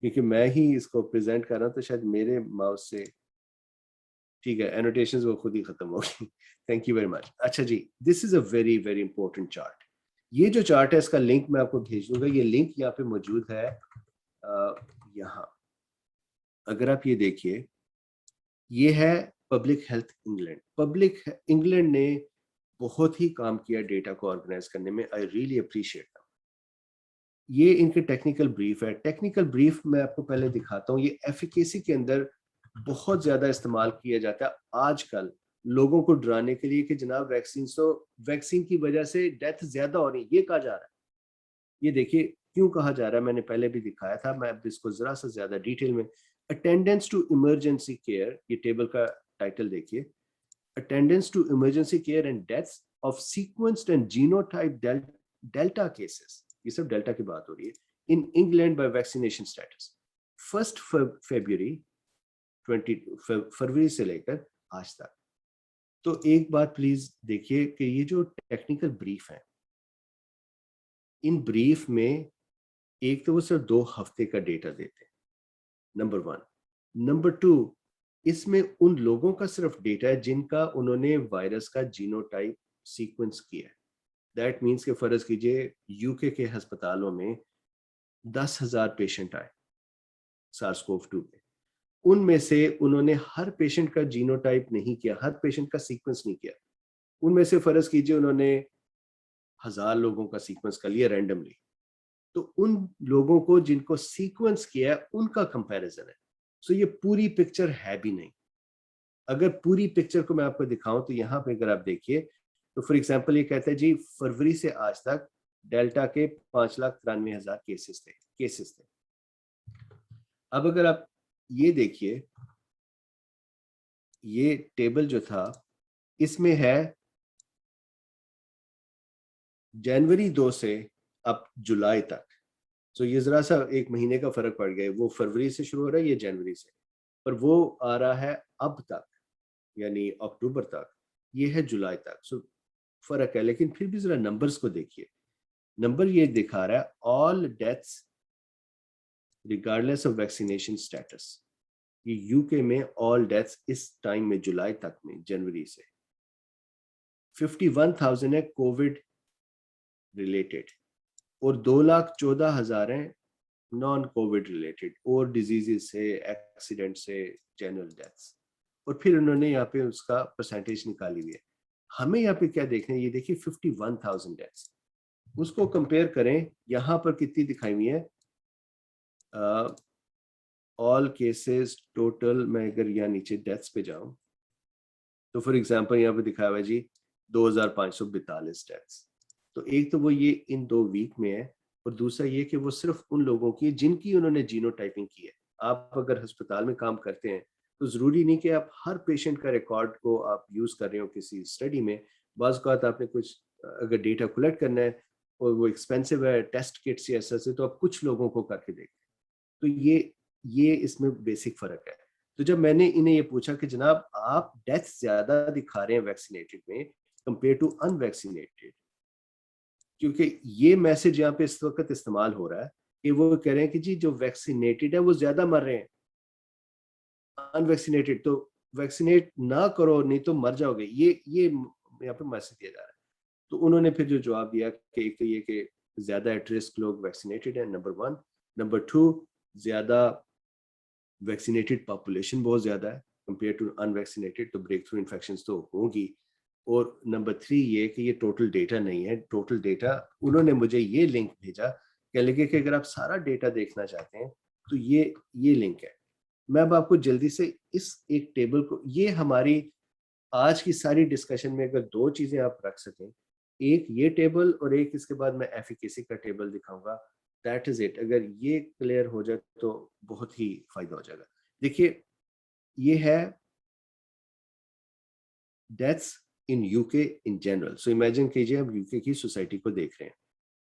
کیونکہ میں ہی اس کو پریزنٹ کر رہا ہوں تو شاید میرے ماؤس سے, ٹھیک ہے اینوٹیشنز وہ خود ہی ختم ہو گئی. Thank you very much. اچھا جی, this is a very very important chart. یہ جو چارٹ ہے اس کا لنک میں آپ کو بھیج دوں گا, یہ لنک یہاں پہ موجود ہے یہاں. اگر آپ یہ دیکھیے, یہ ہے public health England. Public England نے بہت ہی کام کیا ڈیٹا کو آرگنائز کرنے میں, آئی ریئلی اپریشیٹ دم. یہ ان کے ٹیکنیکل بریف ہے. ٹیکنیکل بریف میں آپ کو پہلے دکھاتا ہوں. یہ ایفیکیسی کے اندر بہت زیادہ استعمال کیا جاتا ہے آج کل لوگوں کو ڈرانے کے لیے کہ جناب ویکسین کی وجہ سے ڈیتھ زیادہ ہو رہی ہے. یہ کہا جا رہا ہے, یہ دیکھیے کیوں کہا جا رہا ہے, میں نے پہلے بھی دکھایا تھا, میں اب اس کو ذرا سا زیادہ ڈیٹیل میں. اٹینڈنس ٹو ایمرجنسی کیئر, یہ ٹیبل کا ٹائٹل دیکھیے, attendance to emergency care and deaths of sequenced and genotype delta cases, یہ سب ڈیلٹا کی بات ہو رہی ہے, in England by vaccination status 1 February 20 فروری سے لے کر آج تک. تو ایک بات پلیز دیکھیے کہ یہ جو ٹیکنیکل بریف ہیں, ان بریف میں ایک تو وہ صرف 2 ہفتے کا ڈیٹا دیتے ہیں, نمبر 1. نمبر 2, اس میں ان لوگوں کا صرف ڈیٹا ہے جن کا انہوں نے وائرس کا جینوٹائپ سیکوینس کیا ہے. دیٹ مینس کہ فرض کیجئے UK کے ہسپتالوں میں 10,000 پیشنٹ آئے SARS-CoV-2 پہ, ان میں سے انہوں نے ہر پیشنٹ کا جینوٹائپ نہیں کیا, ہر پیشنٹ کا سیکوینس نہیں کیا. ان میں سے فرض کیجئے انہوں نے 1000 لوگوں کا سیکوینس کر لیا رینڈملی, تو ان لوگوں کو جن کو سیکوینس کیا ہے ان کا کمپیریزن ہے. سو یہ پوری پکچر ہے بھی نہیں. اگر پوری پکچر کو میں آپ کو دکھاؤں تو یہاں پہ اگر آپ دیکھیے تو فار ایگزامپل یہ کہتا ہے جی فروری سے آج تک ڈیلٹا کے 5,93,000 کیسز تھے. اب اگر آپ یہ دیکھیے یہ ٹیبل جو تھا اس میں ہے جنوری 2 سے اب جولائی تک. سو یہ ذرا سا ایک مہینے کا فرق پڑ گیا. وہ فروری سے شروع ہو رہا ہے یہ جنوری سے, پر وہ آ رہا ہے اب تک یعنی اکتوبر تک, یہ ہے جولائی تک. سو فرق ہے, لیکن پھر بھی ذرا نمبرز کو دیکھیے. نمبر یہ دکھا رہا ہے all deaths regardless of vaccination status. یہ یو کے میں all deaths اس ٹائم میں جولائی تک میں جنوری سے 51,000 ہے کووڈ ریلیٹڈ اور 2,14,000 ہیں نان کووڈ ریلیٹڈ اور ڈیزیزز سے ایکسیڈنٹ سے جنرل ڈیتھس. اور پھر انہوں نے یہاں پہ اس کا پرسنٹیج نکالی ہوئی ہے. ہمیں یہاں پہ کیا دیکھنا ہے, یہ دیکھیے 51,000 ڈیتھس, اس کو کمپیئر کریں یہاں پر کتنی دکھائی ہوئی ہے آل کیسز ٹوٹل. میں اگر یہاں نیچے ڈیتھس پہ جاؤں تو فار ایگزامپل یہاں پہ دکھایا ہوا ہے جی 2,542 ڈیتھس. تو ایک تو وہ یہ ان 2 ویک میں ہے, اور دوسرا یہ کہ وہ صرف ان لوگوں کی جن کی انہوں نے جینو ٹائپنگ کی ہے. آپ اگر ہسپتال میں کام کرتے ہیں تو ضروری نہیں کہ آپ ہر پیشنٹ کا ریکارڈ کو آپ یوز کر رہے ہو کسی اسٹڈی میں. بعض اوقات آپ نے کچھ اگر ڈیٹا کلیکٹ کرنا ہے اور وہ ایکسپینسو ہے ٹیسٹ کٹس یا ایسا سے, تو آپ کچھ لوگوں کو کر کے دیکھتے ہیں. تو یہ اس میں بیسک فرق ہے. تو جب میں نے انہیں یہ پوچھا کہ جناب آپ ڈیتھ زیادہ دکھا رہے ہیں ویکسینیٹڈ میں کمپیئر ٹو ان ویکسینیٹڈ, کیونکہ یہ میسج یہاں پہ اس وقت استعمال ہو رہا ہے کہ وہ کہہ رہے ہیں کہ جی جو ویکسینیٹڈ ہے وہ زیادہ مر رہے ہیں, ان ویکسینیٹڈ تو ویکسینیٹ نہ کرو نہیں تو مر جاؤ گے. یہ یہاں پہ میسج دیا جا رہا ہے. تو انہوں نے پھر جو جواب دیا کہ ایک تو یہ کہ زیادہ ایٹ رسک لوگ ویکسینیٹڈ ہیں, نمبر 1. نمبر 2 زیادہ ویکسینیٹڈ پاپولیشن بہت زیادہ ہے کمپیئر ٹو ان ویکسینیٹڈ, تو بریک تھرو انفیکشنز تو ہوں گی. اور نمبر 3 یہ کہ یہ ٹوٹل ڈیٹا نہیں ہے. ٹوٹل ڈیٹا انہوں نے مجھے یہ لنک بھیجا کہ لگے کہ اگر آپ سارا ڈیٹا دیکھنا چاہتے ہیں تو یہ لنک ہے. میں اب آپ کو جلدی سے اس ایک ٹیبل کو, یہ ہماری آج کی ساری ڈسکشن میں اگر 2 چیزیں آپ رکھ سکیں, ایک یہ ٹیبل اور ایک اس کے بعد میں ایفیکیسی کا ٹیبل دکھاؤں گا, دیٹ از اٹ. اگر یہ کلیئر ہو جائے تو بہت ہی فائدہ ہو جائے گا. دیکھیے یہ ہے ڈیتھس ان یو کے ان جنرل. سو امیجن کیجیے اب یو کے کی سوسائٹی کو دیکھ رہے ہیں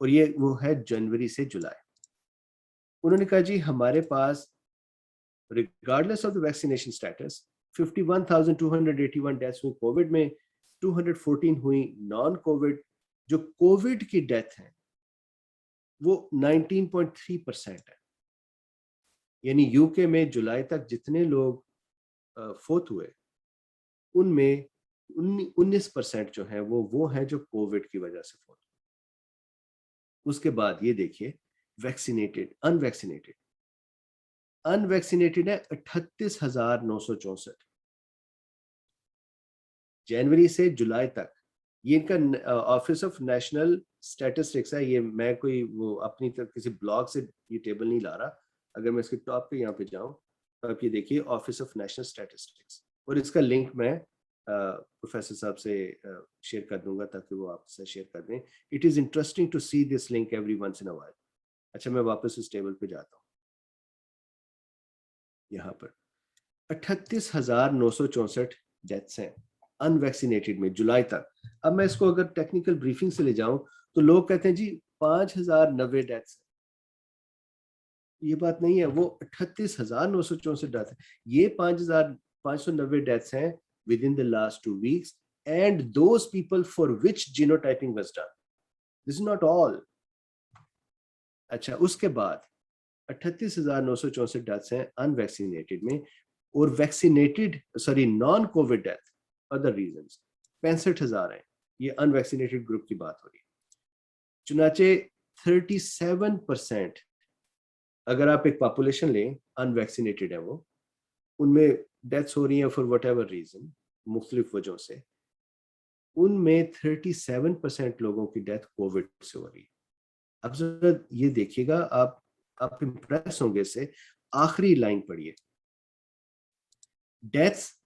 اور یہ وہ ہے جنوری سے جولائی. انہوں نے کہا جی ہمارے پاس regardless of the vaccination status 51,281 deaths ہوئی کووڈ میں, 214 ہوئی نان کووڈ. جو کووڈ کی ڈیتھ ہیں وہ 19.3% ہے. یعنی یو کے میں جولائی تک جتنے لوگ فوت ہوئے ان میں 19% جو ہیں وہ ہیں جو کووڈ کی وجہ سے فوت ہوئے. اس کے بعد یہ دیکھیے ویکسینیٹڈ ان ویکسینیٹڈ ہے 38,964 جنوری سے جولائی تک. یہ ان کا آفس آف نیشنل اسٹیٹسٹکس ہے. یہ میں کوئی وہ اپنی طرف کسی بلاگ سے یہ ٹیبل نہیں لا رہا. اگر میں اس کے ٹاپ پہ یہاں پہ جاؤں تو آپ یہ دیکھیے آفس آف نیشنل اسٹیٹسٹکس, اور اس کا لنک میں پروفیسر صاحب سے شیئر کر دوں گا تاکہ وہ آپ سے شیئر کر دیں. It is interesting to see this link every once in a while. اچھا میں واپس اس ٹیبل پہ جاتا ہوں. یہاں پر 38,964 ڈیتھس ہیں ان ویکسینیٹڈ میں جولائی تک. اب میں اس کو اگر ٹیکنیکل بریفنگ سے لے جاؤں تو لوگ کہتے ہیں جی 5,090 ڈیتھس. یہ بات نہیں ہے, وہ 38,964 ڈیتھ ہے. یہ 5,590 ڈیتھس ہیں within the last 2 weeks and those people for which genotyping was done. This is not all. اچھا اس کے بعد 38,964 ڈیتھس ہیں ان ویکسینیٹڈ میں, اور vaccinated naan Covid death other reasons 65,000 ہیں. یہ ان ویکسینیٹڈ گروپ کی بات ہو رہی ہے. چنانچہ 37% اگر آپ ایک پاپولیشن لیں ان ویکسینیٹڈ ہے وہ, ان میں ڈیتھس ہو رہی ہیں فار وٹ ایور ریزن, مختلف وجہوں سے. ان میں 37% لوگوں کی ڈیتھ کووڈ سے ہو رہی ہے. اب ذرا یہ دیکھیے گا, آپ امپریس ہوں گے سے. آخری لائن پڑھیے, deaths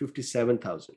57,000,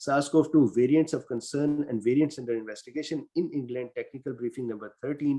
SARS-CoV-2 variants of concern and variants under investigation in England, technical briefing number 13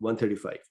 135,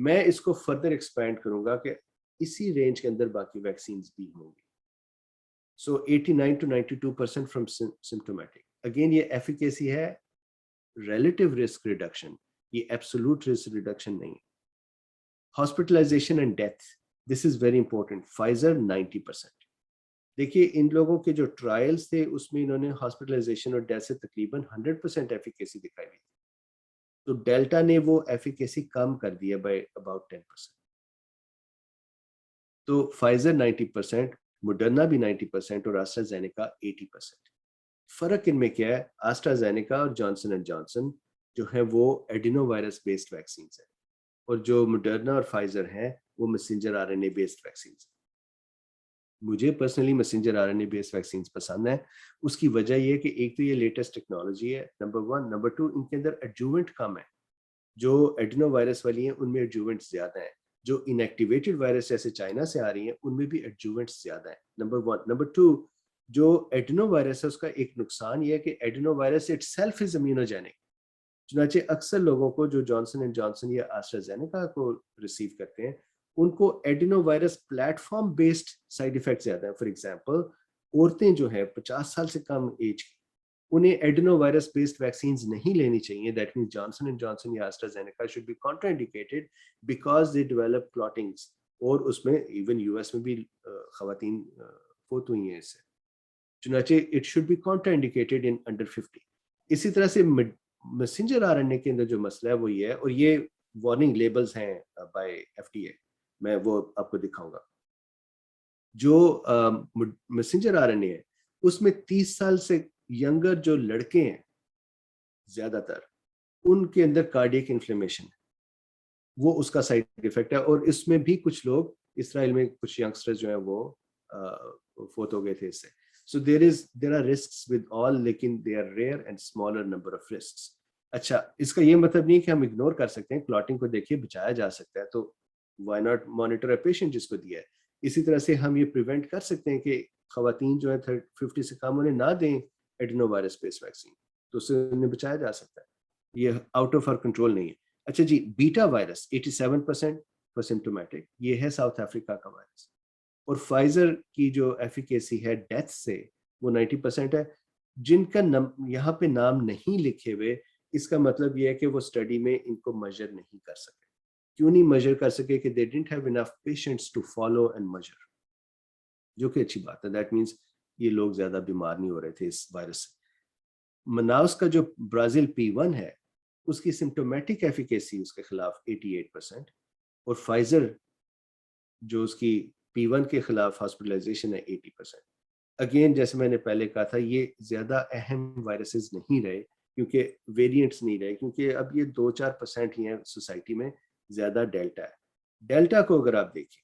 میں اس کو فردر ایکسپینڈ کروں گا کہ اسی رینج کے اندر باقی ویکسینز بھی ہوں گی. سو 89 to 92% فرام سمپٹومیٹک. اگین یہ ایفیکیسی ہے ریلیٹیو رسک ریڈکشن, یہ ایبسولوٹ رسک ریڈکشن نہیں. Hospitalisation and death, this is very important. Pfizer 90%. دیکھیے ان لوگوں کے جو ٹرائلز تھے اس میں انہوں نے ہاسپٹلائزیشن اور ڈیتھ سے تقریباً 100% ایفیکیسی دکھائی ہوئی. تو ڈیلٹا نے وہ ایفیکیسی کم کر دیا بائی اباؤٹ 10%. تو فائزر 90%, موڈرنا بھی 90% اور آسٹرازینیکا 80%. فرق ان میں کیا ہے؟ آسٹرازینیکا اور جانسن اینڈ جانسن جو ہے وہ ایڈینو وائرس بیسڈ ویکسینز ہیں, اور جو موڈرنا اور فائزر ہیں وہ messenger are N A based vaccines ہیں. مجھے personally messenger are N A based vaccines پسند ہیں. اس کی وجہ یہ کہ ایک تو یہ لیٹسٹ ٹیکنالوجی ہے, نمبر 1. نمبر 2, ان کے اندر ایڈجوونٹ کم ہے. جو ایڈینو وائرس والی ہیں ان میں ایڈجوونٹ زیادہ ہیں. جو انیکٹیویٹڈ وائرس جیسے چائنا سے آ رہی ہیں ان میں بھی ایڈجوونٹس زیادہ ہیں, نمبر 1. نمبر 2, جو ایڈینو وائرس ہے اس کا ایک نقصان یہ ہے کہ ایڈینو وائرس اٹ سیلف از امینوجینک. چنانچہ اکثر لوگوں کو جو جانسن اینڈ جانسن یا آسٹرازینیکا کو ریسیو کرتے ہیں ان کو adeno virus platform based side effect زیادہ ہیں. فار ایگزامپل عورتیں جو ہیں 50 سال سے کم ایج کی, انہیں ایڈینو وائرس بیسڈ ویکسینز نہیں لینی چاہیے. That means Johnson and Johnson یا AstraZeneca should be contraindicated because they develop clottings. اور اس میں ایون یو ایس میں بھی خواتین فوت ہوئی ہیں اس سے. چنانچہ it should be contraindicated in under 50. اسی طرح سے میسنجر آر این اے کے اندر جو مسئلہ ہے وہ یہ ہے, اور یہ وارننگ لیبلز ہیں بائی ایف ڈی اے, میں وہ آپ کو دکھاؤں گا. جو میسنجر آر این اے ہے اس میں 30 سال سے ینگر جو لڑکے ہیں زیادہ تر ان کے اندر کارڈیک انفلیمیشن ہے, وہ اس کا سائیڈ ایفیکٹ ہے. اور اس میں بھی کچھ لوگ اسرائیل میں کچھ ینگسٹر جو ہیں وہ فوت ہو گئے تھے اس سے. So there are risks with all, لیکن they are rare and smaller number of risks. اچھا, اس کا یہ مطلب نہیں کہ ہم اگنور کر سکتے ہیں. کلاٹنگ کو دیکھیے بچایا جا سکتا ہے, تو why not monitor a patient جس کو دیا ہے. اسی طرح سے ہم یہ پریونٹ کر سکتے ہیں کہ خواتین جو ہیں 50 سے کم انہیں نہ دیں ایڈینو وائرس بیس ویکسین, تو اس سے انہیں بچایا جا سکتا ہے. یہ آؤٹ آف آر کنٹرول نہیں ہے. اچھا جی, بیٹا وائرس 87% فار سمپٹومیٹک, یہ ہے ساؤتھ افریقہ کا وائرس. اور فائزر کی جو ایفیکیسی ہے ڈیتھ سے وہ 90% ہے. جن کا یہاں پہ نام نہیں لکھے ہوئے, اس کا مطلب یہ ہے کہ وہ اسٹڈی میں ان کو میجر نہیں کر سکے. کیوں نہیں میجر کر سکے؟ کہ they didn't have enough patients to follow and measure, جو کہ اچھی بات ہے. دیٹ مینس یہ لوگ زیادہ بیمار نہیں ہو رہے تھے اس وائرس سے. مناؤس کا جو برازیل P1 ہے اس کی سمپٹومیٹک ایفیکیسی اس کے خلاف 88%, اور فائزر جو اس کی P1 کے خلاف ہاسپٹلائزیشن ہے 80%. اگین جیسے میں نے پہلے کہا تھا, یہ زیادہ اہم وائرسز نہیں رہے کیونکہ ویریئنٹس نہیں رہے, کیونکہ اب یہ 2-4% ہی ہیں سوسائٹی میں, زیادہ ڈیلٹا ہے. ڈیلٹا کو اگر آپ دیکھیں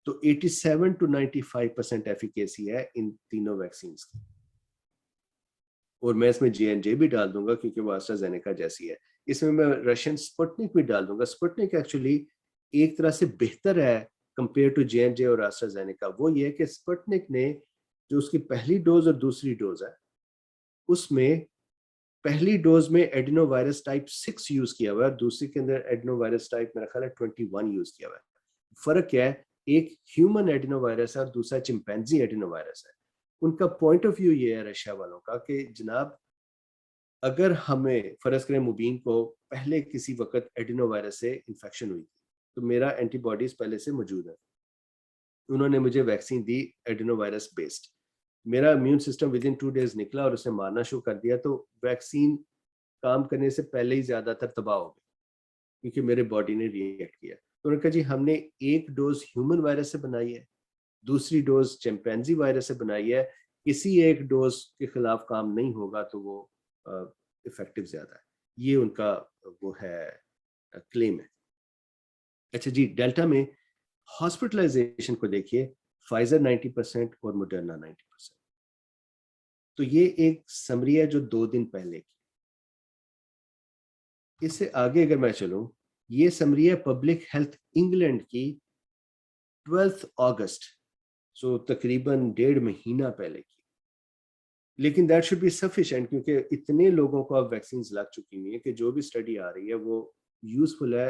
تو 87 to 95% ایفیکیسی ہے ان تینوں ویکسینز کی. اور میں اس میں J&J بھی ڈال دوں گا کیونکہ وہ آسٹرازینیکا جیسی ہے. اس میں رشین سپوٹنک بھی ڈال دوں گا. سپوٹنک ایکچولی ایک طرح سے بہتر ہے کمپیئر ٹو J&J اور آسٹرازینیکا. وہ یہ کہ سپوٹنک نے جو اس کی پہلی ڈوز اور دوسری ڈوز ہے اس میں پہلی ڈوز میں ایڈینو وائرس ٹائپ 6 یوز کیا ہوا ہے, اور دوسری کے اندر ایڈینو وائرس ٹائپ میرا خیال ہے 21 یوز کیا ہوا ہے. فرق کیا ہے؟ ایک ہیومن ایڈینو وائرس ہے اور دوسرا چمپینزی ایڈینو وائرس ہے. ان کا پوائنٹ آف ویو یہ ہے رشیا والوں کا کہ جناب اگر ہمیں فرض کریں مبین کو پہلے کسی وقت ایڈینو وائرس سے انفیکشن ہوئی تھی تو میرا اینٹی باڈیز پہلے سے موجود ہے, انہوں نے مجھے ویکسین دی ایڈینو وائرس بیسڈ, میرا immune system with in 2 days نکلا اور اسے مارنا شروع کر دیا, تو ویکسین کام کرنے سے پہلے ہی زیادہ تر تباہ ہو گئی کیونکہ میرے باڈی نے ری ایکٹ کیا. تو انہوں نے کہا جی ہم نے ایک ڈوز ہیومن وائرس سے بنائی ہے, دوسری ڈوز چمپینزی وائرس سے بنائی ہے, کسی ایک ڈوز کے خلاف کام نہیں ہوگا تو وہ افیکٹو زیادہ ہے. یہ ان کا وہ ہے کلیم ہے. اچھا جی, ڈیلٹا میں ہاسپٹلائزیشن کو دیکھیے, فائزر 90% اور موڈرنا 90%. تو یہ ایک سمری ہے جو 2 دن پہلے کی. اس سے آگے اگر میں چلوں, یہ سمری ہے پبلک ہیلتھ انگلینڈ کی 12 اگست, سو تقریباً 1.5 مہینہ پہلے کی. لیکن دیٹ شوڈ بی سفیشینٹ کیونکہ اتنے لوگوں کو اب ویکسینز لگ چکی ہوئی ہیں کہ جو بھی اسٹڈی آ رہی ہے وہ یوزفل ہے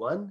1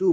2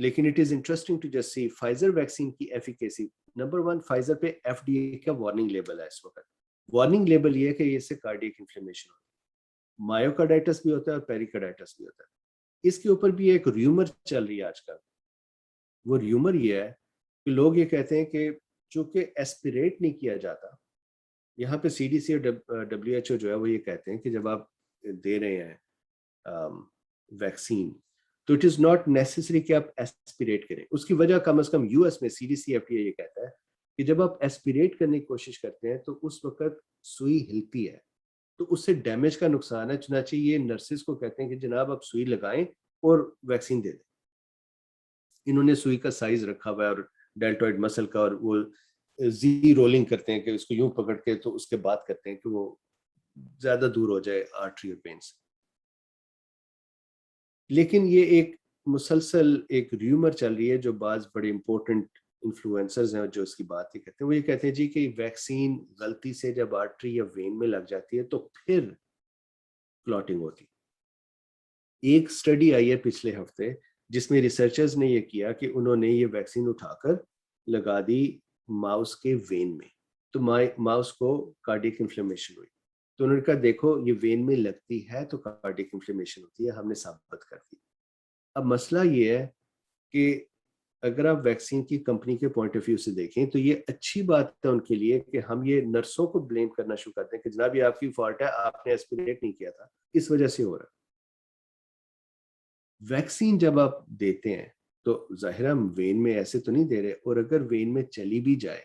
لیکن it is interesting to just see Pfizer vaccine کی ایفیکیسی. نمبر 1 فائزر پہ ایف ڈی اے کا وارننگ لیبل ہے اس وقت. وارننگ لیبل یہ ہے کہ اس سے کارڈیک انفلیمیشن ہوتی ہے, مایوکارڈائٹس بھی ہوتا ہے اور پیریکارڈائٹس بھی ہوتا ہے. اس کے اوپر بھی ایک ریومر چل رہی ہے آج کل. وہ ریومر یہ ہے کہ لوگ یہ کہتے ہیں کہ چونکہ ایسپریٹ نہیں کیا جاتا, یہاں پہ سی ڈی سی اور ڈبلیو ایچ او جو ہے وہ یہ کہتے ہیں کہ جب آپ دے رہے ہیں ویکسین تو اٹ از ناٹ نیسسری کہ آپ ایسپریٹ کریں. اس کی وجہ کم از کم یو ایس میں C D C F D A یہ کہتا ہے کہ جب آپ ایسپریٹ کرنے کی کوشش کرتے ہیں تو اس وقت سوئی ہلتی ہے تو اس سے ڈیمیج کا نقصان ہے. چنانچہ یہ نرسز کو کہتے ہیں کہ جناب آپ سوئی لگائیں اور ویکسین دے دیں. انہوں نے سوئی کا سائز رکھا ہوا ہے اور ڈیلٹوئڈ مسل کا, اور وہ زی رولنگ کرتے ہیں کہ اس کو یوں پکڑ کے تو اس کے بعد کرتے ہیں کہ وہ زیادہ دور ہو جائے آرٹری اور پین سے. لیکن یہ ایک مسلسل ایک ریومر چل رہی ہے جو بعض بڑے امپورٹنٹ انفلوئنسرز ہیں جو اس کی بات ہی کرتے ہیں. وہ یہ کہتے ہیں جی کہ ویکسین غلطی سے جب آرٹری یا وین میں لگ جاتی ہے تو پھر کلوٹنگ ہوتی. ایک سٹڈی آئی ہے پچھلے ہفتے جس میں ریسرچرز نے یہ کیا کہ انہوں نے یہ ویکسین اٹھا کر لگا دی ماؤس کے وین میں, تو ماؤس کو کارڈیک انفلیمیشن ہوئی. تو انہوں نے کہا دیکھو یہ وین میں لگتی ہے تو کارڈیک انفلیمیشن ہوتی ہے, ہم نے ثابت کر دی. اب مسئلہ یہ ہے کہ اگر آپ ویکسین کی کمپنی کے پوائنٹ آف ویو سے دیکھیں تو یہ اچھی بات ہے ان کے لیے کہ ہم یہ نرسوں کو بلیم کرنا شروع کرتے ہیں کہ جناب یہ آپ کی فالٹ ہے, آپ نے ایسپریٹ نہیں کیا تھا, اس وجہ سے ہو رہا ہے. ویکسین جب آپ دیتے ہیں تو ظاہر ہم وین میں ایسے تو نہیں دے رہے, اور اگر وین میں چلی بھی جائے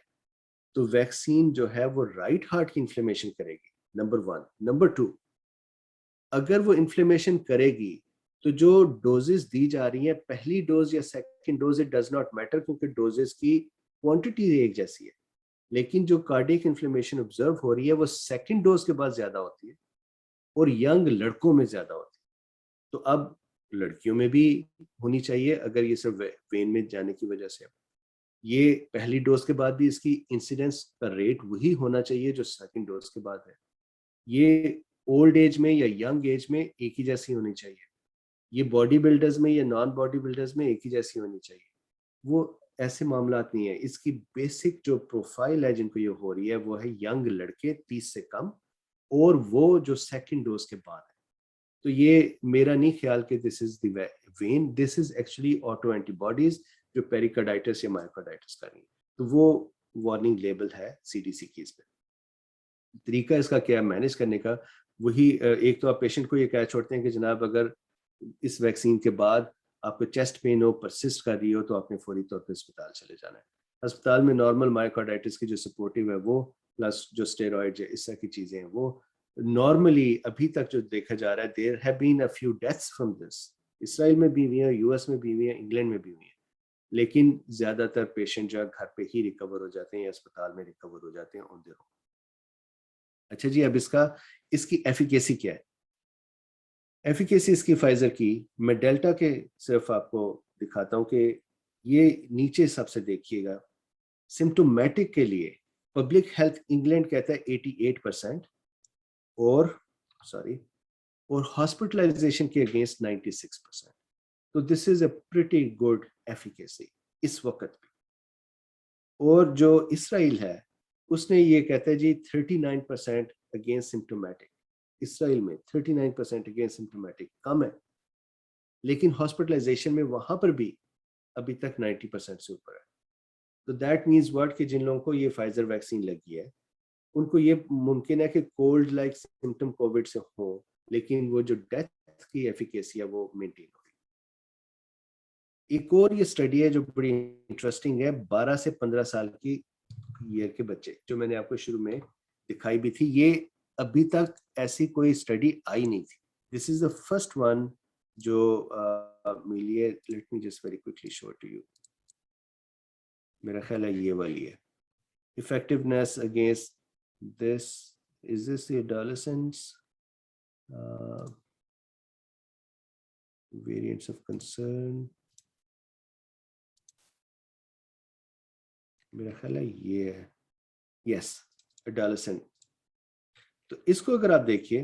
تو ویکسین جو ہے وہ رائٹ ہارٹ کی انفلیمیشن کرے گی, نمبر 1. نمبر 2, اگر وہ انفلیمیشن کرے گی تو جو ڈوزز دی جا رہی ہیں, پہلی ڈوز یا second dose, it does not matter کیونکہ ڈوزز کی کوانٹٹی ایک جیسی ہے, لیکن جو کارڈیک انفلیمیشن آبزرو ہو رہی ہے وہ سیکنڈ ڈوز کے بعد زیادہ ہوتی ہے اور ینگ لڑکوں میں زیادہ ہوتی ہے. تو اب لڑکیوں میں بھی ہونی چاہیے اگر یہ صرف وین میں جانے کی وجہ سے. یہ پہلی ڈوز کے بعد بھی اس کی انسیڈنس کا ریٹ وہی ہونا چاہیے جو سیکنڈ ڈوز کے بعد ہے. یہ اولڈ ایج میں یا ینگ ایج میں ایک ہی جیسی ہونی چاہیے. یہ باڈی بلڈرز میں یا نان باڈی بلڈرز میں ایک ہی جیسی ہونی چاہیے. وہ ایسے معاملات نہیں ہیں. اس کی بیسک جو پروفائل ہے جن کو یہ ہو رہی ہے وہ ہے ینگ لڑکے 30 سے کم, اور وہ جو سیکنڈ ڈوز کے بعد ہے. تو یہ میرا نہیں خیال کہ this is the vein, this is actually autoantibodies جو پیریکارڈائٹس یا مایوکارڈائٹس کر رہی ہیں. تو وہ وارننگ لیبل ہے سی ڈی سی کی. اس پہ طریقہ اس کا کیا مینیج کرنے کا, وہی ایک تو آپ پیشنٹ کو یہ کہہ چھوڑتے ہیں کہ جناب اگر اس ویکسین کے بعد آپ کو چیسٹ پین ہو, پرسسٹ کر رہی ہو, تو آپ نے فوری طور پہ اسپتال چلے جانا ہے. اسپتال میں نارمل مایوکارڈائٹس کی جو سپورٹیو ہے وہ, پلس جو اسٹیرائڈ اس طرح کی چیزیں ہیں, وہ نارملی ابھی تک جو دیکھا جا رہا ہے there have been a few deaths from this. اسرائیل میں بھی ہوئی ہیں, یو ایس میں بھی ہوئی ہیں, انگلینڈ میں بھی ہوئی ہیں, لیکن زیادہ تر پیشنٹ جو ہے گھر پہ ہی ریکور ہو جاتے ہیں یا اسپتال میں ریکور ہو جاتے ہیں آن دیئر اون. اچھا جی, اب اس کی ایفیکیسی کیا ہے؟ ایفیکیسی اس کی فائزر کی میں ڈیلٹا کے صرف آپ کو دکھاتا ہوں کہ یہ نیچے سب سے دیکھیے گا. سمپٹومیٹک کے لیے پبلک ہیلتھ انگلینڈ کہتا ہے 88%, اور ہاسپٹلائزیشن کے اگینسٹ 96%. تو دس is a pretty good efficacy اس وقت بھی. اور جو اسرائیل ہے اس نے یہ کہتا ہے جی 39% اگینسٹ سمپٹومیٹک. اسرائیل میں 39% اگینسٹ سمپٹومیٹک کم ہے, لیکن ہاسپٹلائزیشن میں وہاں پر بھی ابھی تک 90% سے اوپر ہے. تو دیٹ مینز واٹ کہ جن لوگوں کو یہ فائزر ویکسین لگی ہے ان کو یہ ممکن ہے کہ کولڈ لائک سمپٹم کووڈ سے ہو, لیکن وہ جو ڈیتھ کی ایفیکیسی ہے وہ مینٹین ہوگی. ایک اور یہ اسٹڈی ہے جو بڑی انٹرسٹنگ ہے, 12 سے 15 سال کی ایئر کے بچے جو میں نے آپ کو شروع میں دکھائی بھی تھی, یہ ابھی تک ایسی کوئی اسٹڈی آئی نہیں تھی. دس از دا فرسٹ ون جو ملی ہے. Let me just very quickly show to you. میرا خیال ہے یہ والی ہے. effectiveness against this, is this the adolescents, variants of concern. میرا خیال ہے یہ ہے, یس adolescent. تو اس کو اگر آپ دیکھیے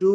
2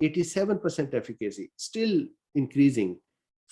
87% efficacy, still increasing.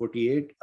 48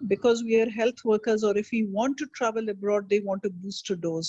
because we are health workers, or if we want to travel abroad they want a booster dose,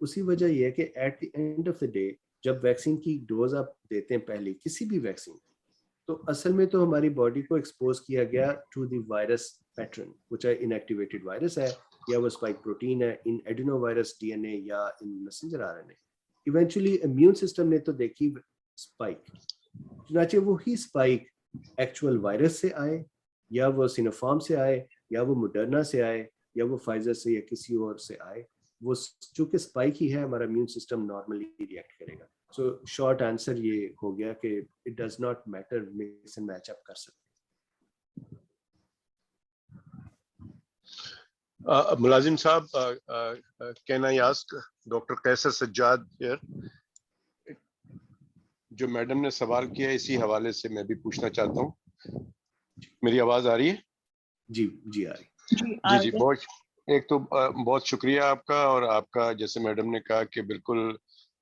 اسی وجہ یہ ہے کہ at the end of the day جب ویکسین کی ڈوز آپ دیتے ہیں پہلی کسی بھی ویکسین, تو اصل میں تو ہماری باڈی کو ایکسپوز کیا گیا ٹو دی وائرس پیٹرن, وہ چاہے ان ایکٹیویٹڈ وائرس ہے یا وہ اسپائک پروٹین ہے, ان ایڈینو وائرس ڈی این اے یا ان میسنجر آر این اے. ایونچولی امیون سسٹم نے تو دیکھی اسپائک, چنانچہ وہی اسپائک ایکچوئل وائرس سے آئے یا وہ سینوفارم سے آئے یا وہ موڈرنا سے آئے یا وہ فائزر سے یا کسی اور سے آئے, وہ چونکہ اسپائک ہی ہے ہمارا امیون سسٹم نارملی ریئیکٹ کرے گا. سو شارٹ آنسر یہ ہو گیا کہ it does not matter, mix and match up کر سکتے. ملازم صاحب, can I ask doctor Qaiser Sajjad here, جو میڈم نے سوال کیا اسی حوالے سے میں بھی پوچھنا چاہتا ہوں. میری آواز آ رہی ہے؟ جی جی آ رہی. جی بہت ایک تو بہت شکریہ آپ کا, اور آپ کا جیسے میڈم نے کہا کہ بالکل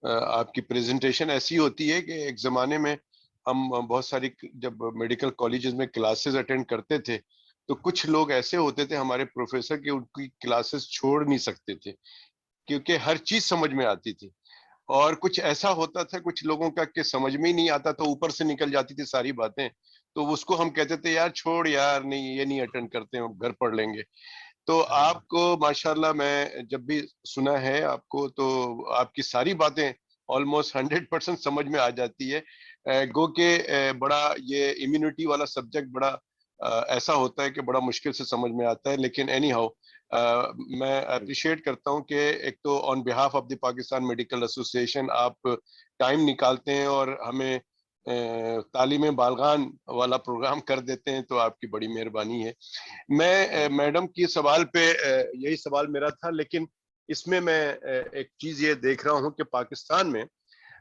آپ کی پریزنٹیشن ایسی ہوتی ہے کہ ایک زمانے میں ہم بہت ساری جب میڈیکل کالجز میں کلاسز اٹینڈ کرتے تھے تو کچھ لوگ ایسے ہوتے تھے ہمارے پروفیسر کہ ان کی کلاسز چھوڑ نہیں سکتے تھے کیونکہ ہر چیز سمجھ میں آتی تھی, اور کچھ ایسا ہوتا تھا کچھ لوگوں کا کہ سمجھ میں ہی نہیں آتا تو اوپر سے نکل جاتی تھی ساری باتیں, تو اس کو ہم کہتے تھے یار چھوڑ یار, نہیں یہ نہیں اٹینڈ کرتے ہم گھر پڑھ لیں گے. تو آپ کو ماشاءاللہ میں جب بھی سنا ہے آپ کو تو آپ کی ساری باتیں آلموسٹ 100% سمجھ میں آ جاتی ہے. گو کہ بڑا یہ امیونٹی والا سبجیکٹ بڑا ایسا ہوتا ہے کہ بڑا مشکل سے سمجھ میں آتا ہے, لیکن اینی ہاؤ میں اپریشیٹ کرتا ہوں کہ ایک تو on behalf of the Pakistan medical association آپ ٹائم نکالتے ہیں اور ہمیں تعلیم بالغان والا پروگرام کر دیتے ہیں, تو آپ کی بڑی مہربانی ہے. میں میڈم کی سوال پہ یہی سوال میرا تھا, لیکن اس میں ایک چیز یہ دیکھ رہا ہوں کہ پاکستان میں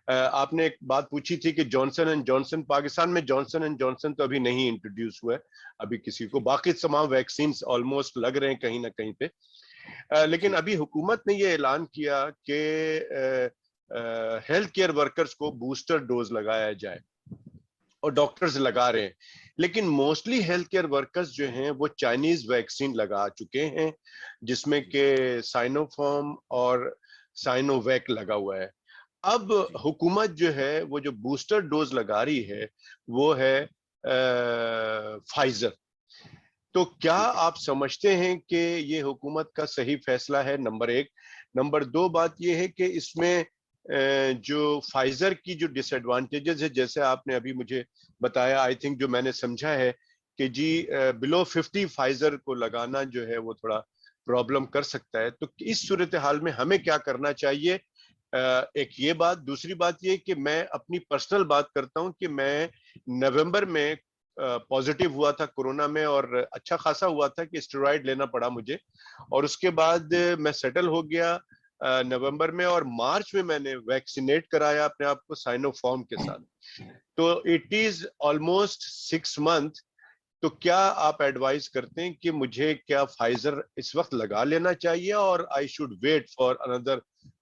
آپ نے ایک بات پوچھی تھی کہ جانسن اینڈ جانسن, پاکستان میں جانسن اینڈ جانسن تو ابھی نہیں انٹروڈیوس ہوا ہے ابھی کسی کو, باقی تمام ویکسینز آلموسٹ لگ رہے ہیں کہیں نہ کہیں پہ, لیکن ابھی حکومت نے یہ اعلان کیا کہ ہیلتھ کیئر ورکرز کو بوسٹر ڈوز لگایا جائے اور ڈاکٹرز لگا رہے ہیں, لیکن موسٹلی ہیلتھ کیئر ورکرز جو ہیں وہ چائنیز ویکسین لگا چکے ہیں جس میں کہ سائنو فارم اور سائنو ویک لگا ہوا ہے. اب حکومت جو ہے وہ جو بوسٹر ڈوز لگا رہی ہے وہ ہے فائزر. تو کیا آپ سمجھتے ہیں کہ یہ حکومت کا صحیح فیصلہ ہے؟ نمبر ایک. نمبر دو بات یہ ہے کہ اس میں جو فائزر کی جو ڈس ایڈوانٹیجز ہے جیسے آپ نے ابھی مجھے بتایا, آئی تھنک جو میں نے سمجھا ہے کہ جی بلو 50 فائزر کو لگانا جو ہے وہ تھوڑا پرابلم کر سکتا ہے, تو اس صورتحال میں ہمیں کیا کرنا چاہیے؟ ایک یہ بات. دوسری بات یہ کہ میں اپنی پرسنل بات کرتا ہوں کہ میں نومبر میں پازیٹیو ہوا تھا کورونا میں, اور اچھا خاصا ہوا تھا کہ اسٹیرائڈ لینا پڑا مجھے, اور اس کے بعد میں سیٹل ہو گیا نومبر میں, اور مارچ میں نے ویکسینیٹ کرایا اپنے آپ کو سائنو فارم کے ساتھ. تو اٹ از آلموسٹ 6 months. تو کیا آپ ایڈوائز کرتے ہیں کہ مجھے کیا فائزر اس وقت لگا لینا چاہیے اور آئی شوڈ ویٹ فار اندر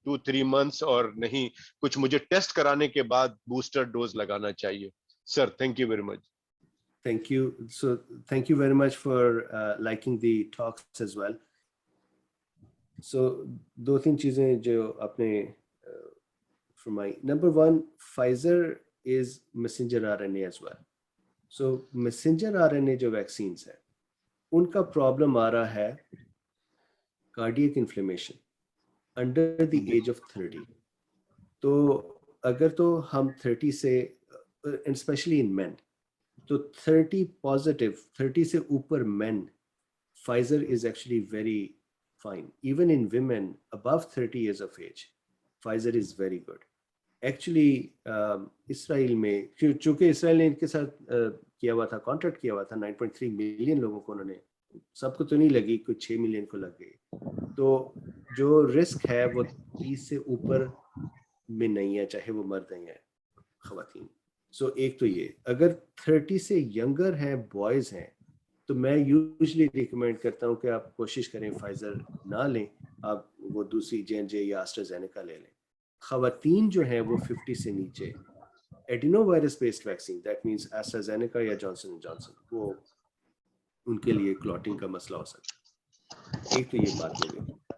2-3 months, اور نہیں کچھ مجھے ٹیسٹ کرانے کے بعد بوسٹر ڈوز لگانا چاہیے؟ Sir thank you very much. Thank you. So thank you very much for liking the talks as well. So دو تین چیزیں جو آپ نے فرمائی. Number one, Pfizer is messenger RNA as well. So messenger RNA جو vaccines ہیں ان کا پرابلم آ رہا ہے cardiac inflammation under the age of 30. تو اگر تو ہم 30 سے اسپیشلی ان مین, تو 30 پازیٹیو 30 سے اوپر مین Pfizer is actually very fine. Even in women above 30 years of age, Pfizer is very good. Actually, اسرائیل میں چونکہ اسرائیل نے ان کے ساتھ کیا ہوا تھا, کانٹریکٹ کیا ہوا تھا 9.3 ملین لوگوں کو, انہوں نے سب کو تو نہیں لگی, کچھ 6 ملین کو لگ گئی. تو جو رسک ہے وہ 30 سے اوپر میں نہیں ہے, چاہے وہ مرد ہیں یا خواتین. سو ایک تو یہ, اگر 30 سے ینگر ہیں, بوائز ہیں, تو میں یوزلی ریکمینڈ کرتا ہوں کہ آپ کوشش کریں فائزر نہ لیں, آپ وہ دوسری J&J یا AstraZeneca لے لیں. خواتین جو ہیں وہ 50 سے نیچے adeno virus based vaccine, that means AstraZeneca یا جانسن اینڈ جانسن, وہ ان کے لیے کلوٹنگ کا مسئلہ ہو سکتا ہے. ایک تو یہ بات ہو گئی.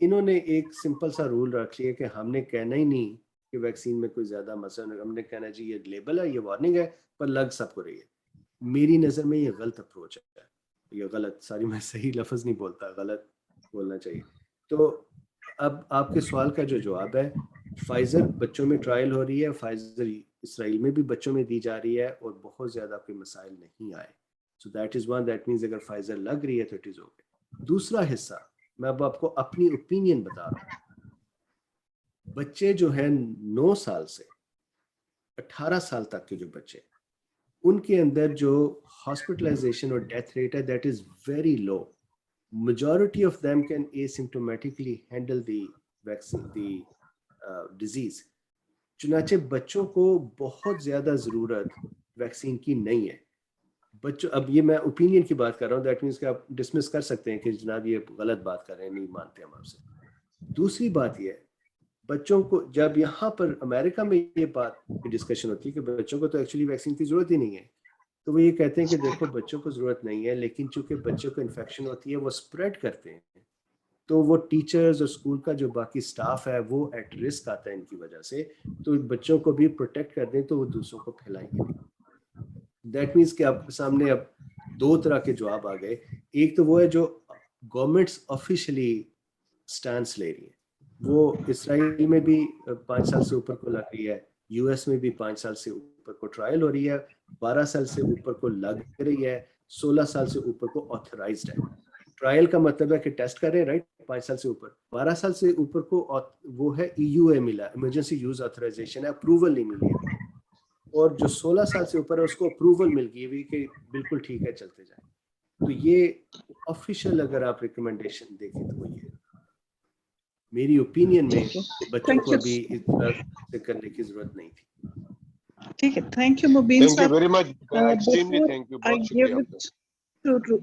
انہوں نے ایک سمپل سا رول رکھ لیا کہ ہم نے کہنا ہی نہیں کہ ویکسین میں کوئی زیادہ مسئلہ، ہم نے کہنا جی یہ لیبل ہے، یہ وارننگ ہے، پر لگ سب کو رہی ہے. میری نظر میں یہ غلط اپروچ ہے، یہ غلط، ساری میں صحیح لفظ نہیں بولتا، غلط بولنا چاہیے. تو اب آپ کے سوال کا جو جواب ہے، فائزر بچوں میں ٹرائل ہو رہی ہے، فائزر اسرائیل میں بھی بچوں میں دی جا رہی ہے اور بہت زیادہ کوئی مسائل نہیں آئے. So that is one, that means اگر فائزر لگ رہی ہے تو اٹ از اوکے. دوسرا حصہ میں اب آپ کو اپنی اوپینین بتا رہا ہوں. بچے جو ہیں 9 سال سے 18 سال تک کے جو بچے، ان کے اندر جو ہاسپٹلائزیشن اور ڈیتھ ریٹ ہے that is very low. Majority of them can asymptomatically handle the vaccine, the disease. چنانچہ بچوں کو بہت زیادہ ضرورت ویکسین کی نہیں ہے. بچوں، اب یہ میں اوپینین کی بات کر رہا ہوں، دیٹ مینس کہ آپ ڈسمس کر سکتے ہیں کہ جناب یہ غلط بات کر رہے ہیں، نہیں مانتے ہم آپ سے. دوسری بات یہ ہے، بچوں کو جب یہاں پر امریکہ میں یہ بات ڈسکشن ہوتی ہے کہ بچوں کو تو ایکچولی ویکسین کی ضرورت ہی نہیں ہے، تو وہ یہ کہتے ہیں کہ دیکھو بچوں کو ضرورت نہیں ہے، لیکن چونکہ بچوں کو انفیکشن ہوتی ہے وہ اسپریڈ کرتے ہیں، تو وہ ٹیچرز اور اسکول کا جو باقی سٹاف ہے وہ ایٹ رسک آتا ہے ان کی وجہ سے. تو بچوں کو بھی پروٹیکٹ کر دیں تو وہ دوسروں کو پھیلائیں گے نہیں. دیٹ مینس کہ آپ کے سامنے اب 2 طرح کے جواب آ گئے. ایک تو وہ ہے جو گورنمنٹس آفیشلی سٹانس لے رہی ہیں، وہ اسرائیل میں بھی 5 سال سے اوپر کو لگ رہی ہے، یو ایس میں بھی 5 سال سے اوپر کو ٹرائل ہو رہی ہے، 12 سال سے اوپر کو لگ رہی ہے، 16 سال سے اوپر کو آتھرائزڈ ہے. ٹرائل کا مطلب ہے کہ ٹیسٹ کر رہے ہیں، رائٹ، 5 سال سے اوپر. 12 سال سے اوپر کو وہ ہے ای یو اے ملا، ایمرجنسی یوز آتھرائزیشن ہے، اپروول نہیں ملی ابھی. اور جو 16 سال سے اوپر ہے اس کو اپروول مل گئی ہوئی کہ بالکل ٹھیک ہے چلتے جائیں. تو یہ آفیشیل اگر آپ ریکمنڈیشن دیکھیں تو وہ یہ، میری اوپینین میں بچوں تھینک کو یو. ابھی اس طرح سے کرنے کی ضرورت نہیں تھی. ٹھیک ہے، thank you Mubeen thank you صاحب. Very much, extremely Before thank you, I بہت شکریہ give آپ it کا. to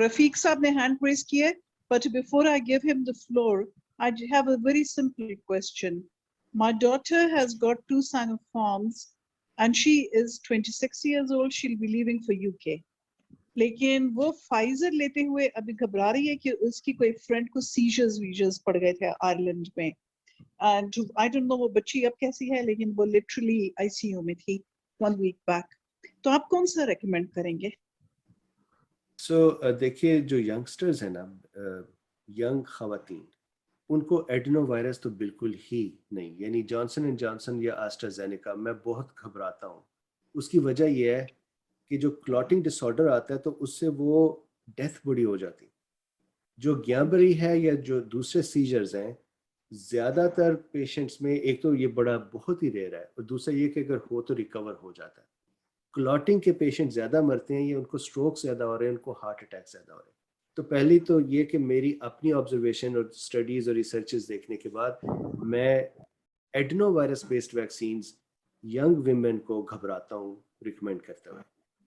Rafiq صاحب نے hand raise کیا ہے, but before I give him the floor, I have a very simple question. My daughter has got 2 Sinopharms and she is 26 years old. She'll be leaving for UK. لیکن وہ Pfizer لیتے ہوئے ابھی گھبرا رہی ہے کہ اس کی کوئی فرینڈ کو سیجرز پڑ گئے تھے آئرلینڈ میں. And I don't know وہ بچی اب کیسی ہے, لیکن وہ literally ICU میں تھی 1 week back. تو آپ کون سا ریکمینڈ کریں گے؟ دیکھیے جو ینگسٹرز ہیں نا، ینگ خواتین، ان کو ایڈنو وائرس تو بالکل ہی نہیں، یعنی جانسن اینڈ جانسن یا آسٹرازینیکا، میں بہت گھبراتا ہوں. اس کی وجہ یہ ہے کہ جو کلاٹنگ ڈس آرڈر آتا ہے تو اس سے وہ ڈیتھ بڑی ہو جاتی. جو گیامبری ہے یا جو دوسرے سیجرز ہیں، زیادہ تر پیشنٹس میں ایک تو یہ بڑا بہت ہی ریئر ہے، اور دوسرا یہ کہ اگر ہو تو ریکور ہو جاتا ہے. کلاٹنگ کے پیشنٹ زیادہ مرتے ہیں یا ان کو سٹروک زیادہ ہو رہے ہیں، ان کو ہارٹ اٹیک زیادہ ہو رہے ہیں. تو پہلی تو یہ کہ میری اپنی آبزرویشن اور اسٹڈیز اور ریسرچز دیکھنے کے بعد میں adeno virus based vaccines young women کو گھبراتا ہوں ریکمینڈ کرتا ہوں.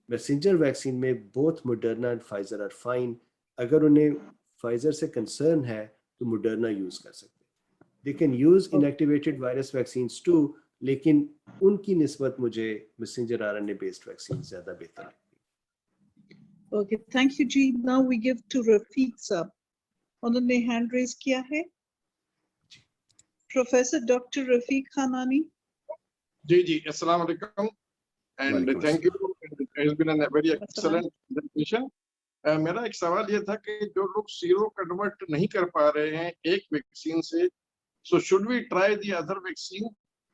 میسنجر ویکسین میں both Moderna and Pfizer are fine. اگر انہیں فائزر سے کنسرن ہے تو موڈرنا یوز کر سکتے ہیں. They can use inactivated virus vaccines too, لیکن ان کی نسبت مجھے messenger are N A based vaccine زیادہ بہتر لگتی ہے. اوکے، تھینک یو جی. Now we give to Rafiq صاحب. انہوں نے ہینڈ ریز کیا ہے. پروفیسر ڈاکٹر رفیق خانانی. جی السلام علیکم and thank you. It has been a very excellent presentation. میرا ایک سوال یہ تھا کہ جو لوگ سیرو کنورٹ نہیں کر پا رہے ہیں ایک ویکسین سے، so should we try the other vaccine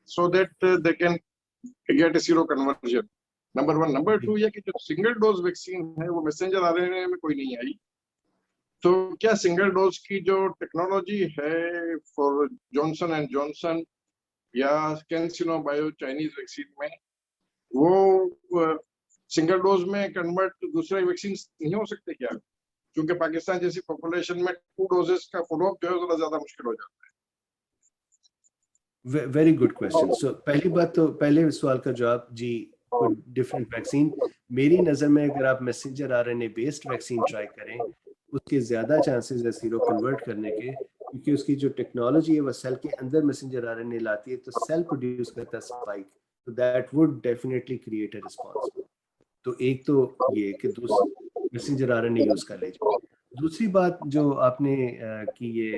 so that they can get a zero conversion. Number 1. Number 2 یہ کہ جو سنگل ڈوز ویکسین ہے وہ میسنجر RNA میں کوئی نہیں آئی، تو کیا سنگل ڈوز کی جو ٹیکنالوجی ہے فار جانسن اینڈ جانسن یا کینسینو بایو چائنیز ویکسین میں وہ سنگل ڈوز میں کنورٹ دوسرے ویکسین نہیں ہو سکتے کیا؟ کیونکہ پاکستان جیسی پاپولیشن میں 2 ڈوزز کا فالو اپ جو ہے ذرا زیادہ مشکل ہو جاتا ہے. Very good question. سو پہلی بات تو پہلے سوال کا جواب جی، ڈفرینٹ ویکسین میری نظر میں اگر آپ messenger RNA based vaccine try کریں اس کے زیادہ چانسز ہے سیرو کنورٹ کرنے کے، کیونکہ اس کی جو ٹیکنالوجی ہے وہ سیل کے اندر میسنجر RNA لاتی ہے، تو سیل پروڈیوس کرتا ہے اسپائک، تو that would definitely create a response. تو ایک تو یہ کہ میسنجر RNA یوز کر لیجیے. دوسری بات جو آپ نے کی یہ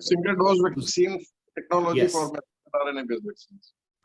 Single dose vaccine technology Yes. for mRNA based vaccines.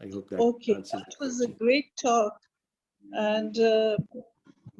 I hope that Okay, answers that the was a question. great talk. And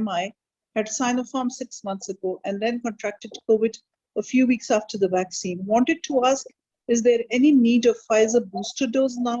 MI had Sinopharm 6 months ago and then contracted COVID a few weeks after the vaccine. Wanted to ask, is there any need of Pfizer booster dose now?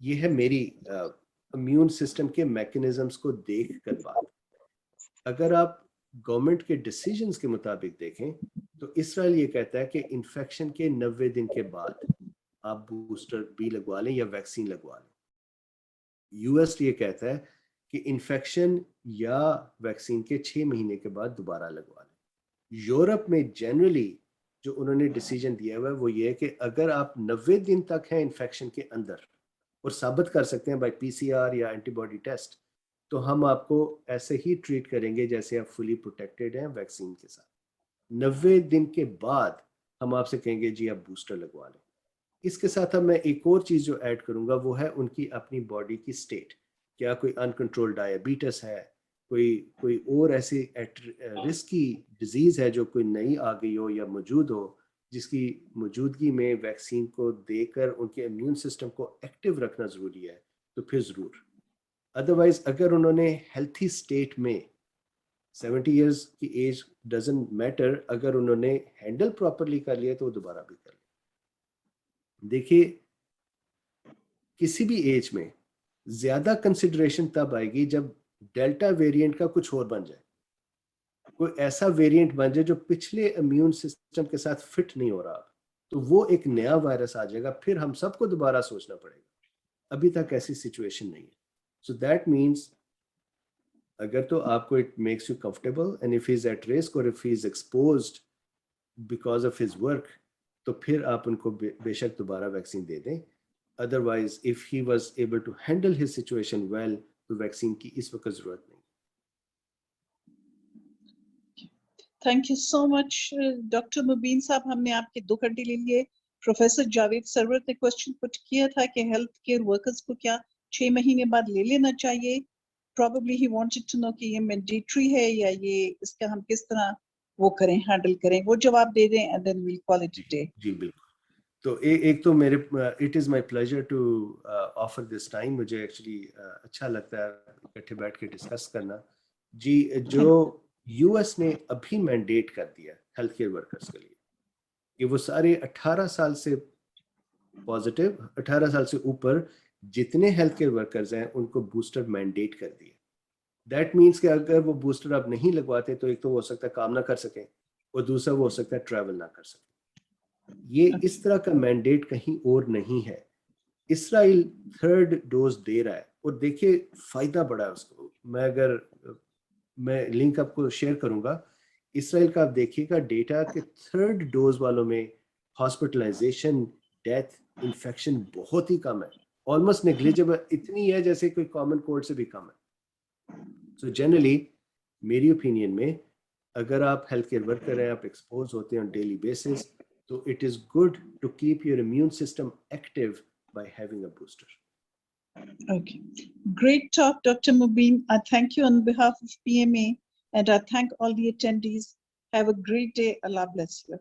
یہ ہے میری immune system کے mechanisms کو دیکھ کر بات. اگر آپ گورنمنٹ کے ڈیسیجنز کے مطابق دیکھیں تو اسرائیل یہ کہتا ہے کہ انفیکشن کے 90 دن کے بعد آپ بوسٹر بھی لگوا لیں یا ویکسین لگوا لیں. یو ایس یہ کہتا ہے کہ انفیکشن یا ویکسین کے 6 مہینے کے بعد دوبارہ لگوا لیں. یورپ میں جنرلی جو انہوں نے ڈیسیجن دیا ہوا ہے وہ یہ ہے کہ اگر آپ 90 دن تک ہیں انفیکشن کے اندر اور ثابت کر سکتے ہیں بائی پی سی آر یا اینٹی باڈی ٹیسٹ, تو ہم آپ کو ایسے ہی ٹریٹ کریں گے جیسے آپ فلی پروٹیکٹڈ ہیں ویکسین کے ساتھ. 90 دن کے بعد ہم آپ سے کہیں گے جی آپ بوسٹر لگوا لیں. اس کے ساتھ اب میں ایک اور چیز جو ایڈ کروں گا وہ ہے ان کی اپنی باڈی کی سٹیٹ. کیا کوئی انکنٹرول ڈائبیٹس ہے, کوئی اور ایسی رسک کی ڈیزیز ہے جو کوئی نئی آ گئی ہو یا موجود ہو, جس کی موجودگی میں ویکسین کو دے کر ان کے امیون سسٹم کو ایکٹیو رکھنا ضروری ہے, تو پھر ضرور. ادروائز اگر انہوں نے ہیلتھی سٹیٹ میں 70 ایئرز کی ایج ڈزنٹ میٹر, اگر انہوں نے ہینڈل پراپرلی کر لیا تو وہ دوبارہ بھی کر لیں. دیکھیے کسی بھی ایج میں زیادہ کنسیڈریشن تب آئے گی جب ڈیلٹا ویریئنٹ کا کچھ اور بن جائے, کوئی ایسا ویریئنٹ بن جائے جو پچھلے امیون سسٹم کے ساتھ فٹ نہیں ہو رہا, تو وہ ایک نیا وائرس آ جائے گا, پھر ہم سب کو دوبارہ سوچنا پڑے گا. ابھی تک ایسی سچویشن نہیں ہے. So that means اگر تو آپ کو it makes you comfortable and if he's at risk or if he's exposed because of his work, تو پھر آپ ان کو بے شک دوبارہ ویکسین دے دیں. Otherwise if he was able to handle his situation well, تو ویکسین کی اس وقت ضرورت نہیں. Thank you so much doctor Mubeen صاحب. ہم نے آپ کے 2 گھنٹے لے لیے. پروفیسر جاوید سرورت نے کوشچن پٹ کیا تھا کہ ہیلتھ کیئر ورکرز کو کیا 6 مہینے بعد لے لینا چاہیے. Probably he wanted to know کہ یہ مینڈیٹری ہے یا یہ اس کا ہم کس طرح وہ کریں, ہینڈل کریں. وہ جواب دے دیں and then we'll call it a day. جی بالکل. تو ایک تو میرے it is my pleasure to offer this time. مجھے ایکچولی اچھا لگتا ہے اکٹھے بیٹھ کے ڈسکس کرنا. جی جو یو ایس نے ابھی مینڈیٹ کر دیا ہیلتھ کیئر ورکرز کے لیے کہ وہ سارے 18 سال سے پازیٹیو 18 سال سے اوپر جتنے ہیلتھ کیئر ورکرز ہیں ان کو بوسٹر مینڈیٹ کر دیا. دیٹ مینس کہ اگر وہ بوسٹر آپ نہیں لگواتے تو ایک تو ہو سکتا ہے کام نہ کر سکیں اور دوسرا وہ ہو سکتا ہے ٹریول نہ کر سکیں. یہ اس طرح کا مینڈیٹ کہیں اور نہیں ہے. اسرائیل 3rd ڈوز دے رہا ہے اور دیکھیے فائدہ بڑا ہے اس کو. میں لنک آپ کو شیئر کروں گا. اسرائیل کا آپ دیکھیے گا ڈیٹا کہ 3rd ڈوز والوں میں ہاسپٹلائزیشن, ڈیتھ, انفیکشن بہت ہی کم ہے, آلموسٹ نیگلیجبل, اتنی ہے جیسے کوئی کامن کولڈ سے بھی کم ہے. سو جنرلی میری اوپینین میں اگر آپ ہیلتھ کیئر ورکر ہیں, آپ ایکسپوز ہوتے ہیں آن ڈیلی بیسس, تو it is good to keep your immune system active by having a booster. Okay. Great talk, Dr. Mubin. I thank you on behalf of PMA and I thank all the attendees. Have a great day. Allah bless you.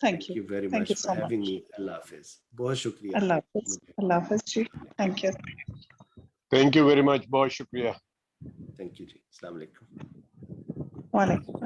Thank you. Thank you very Thank much you for so having much. me. Allah Hafiz. بہت شکریہ. Allah Hafiz. Allah Hafiz. Thank you. Thank you very مچ. بہت شکریہ. Thank you جی. السلام علیکم. Walaikum.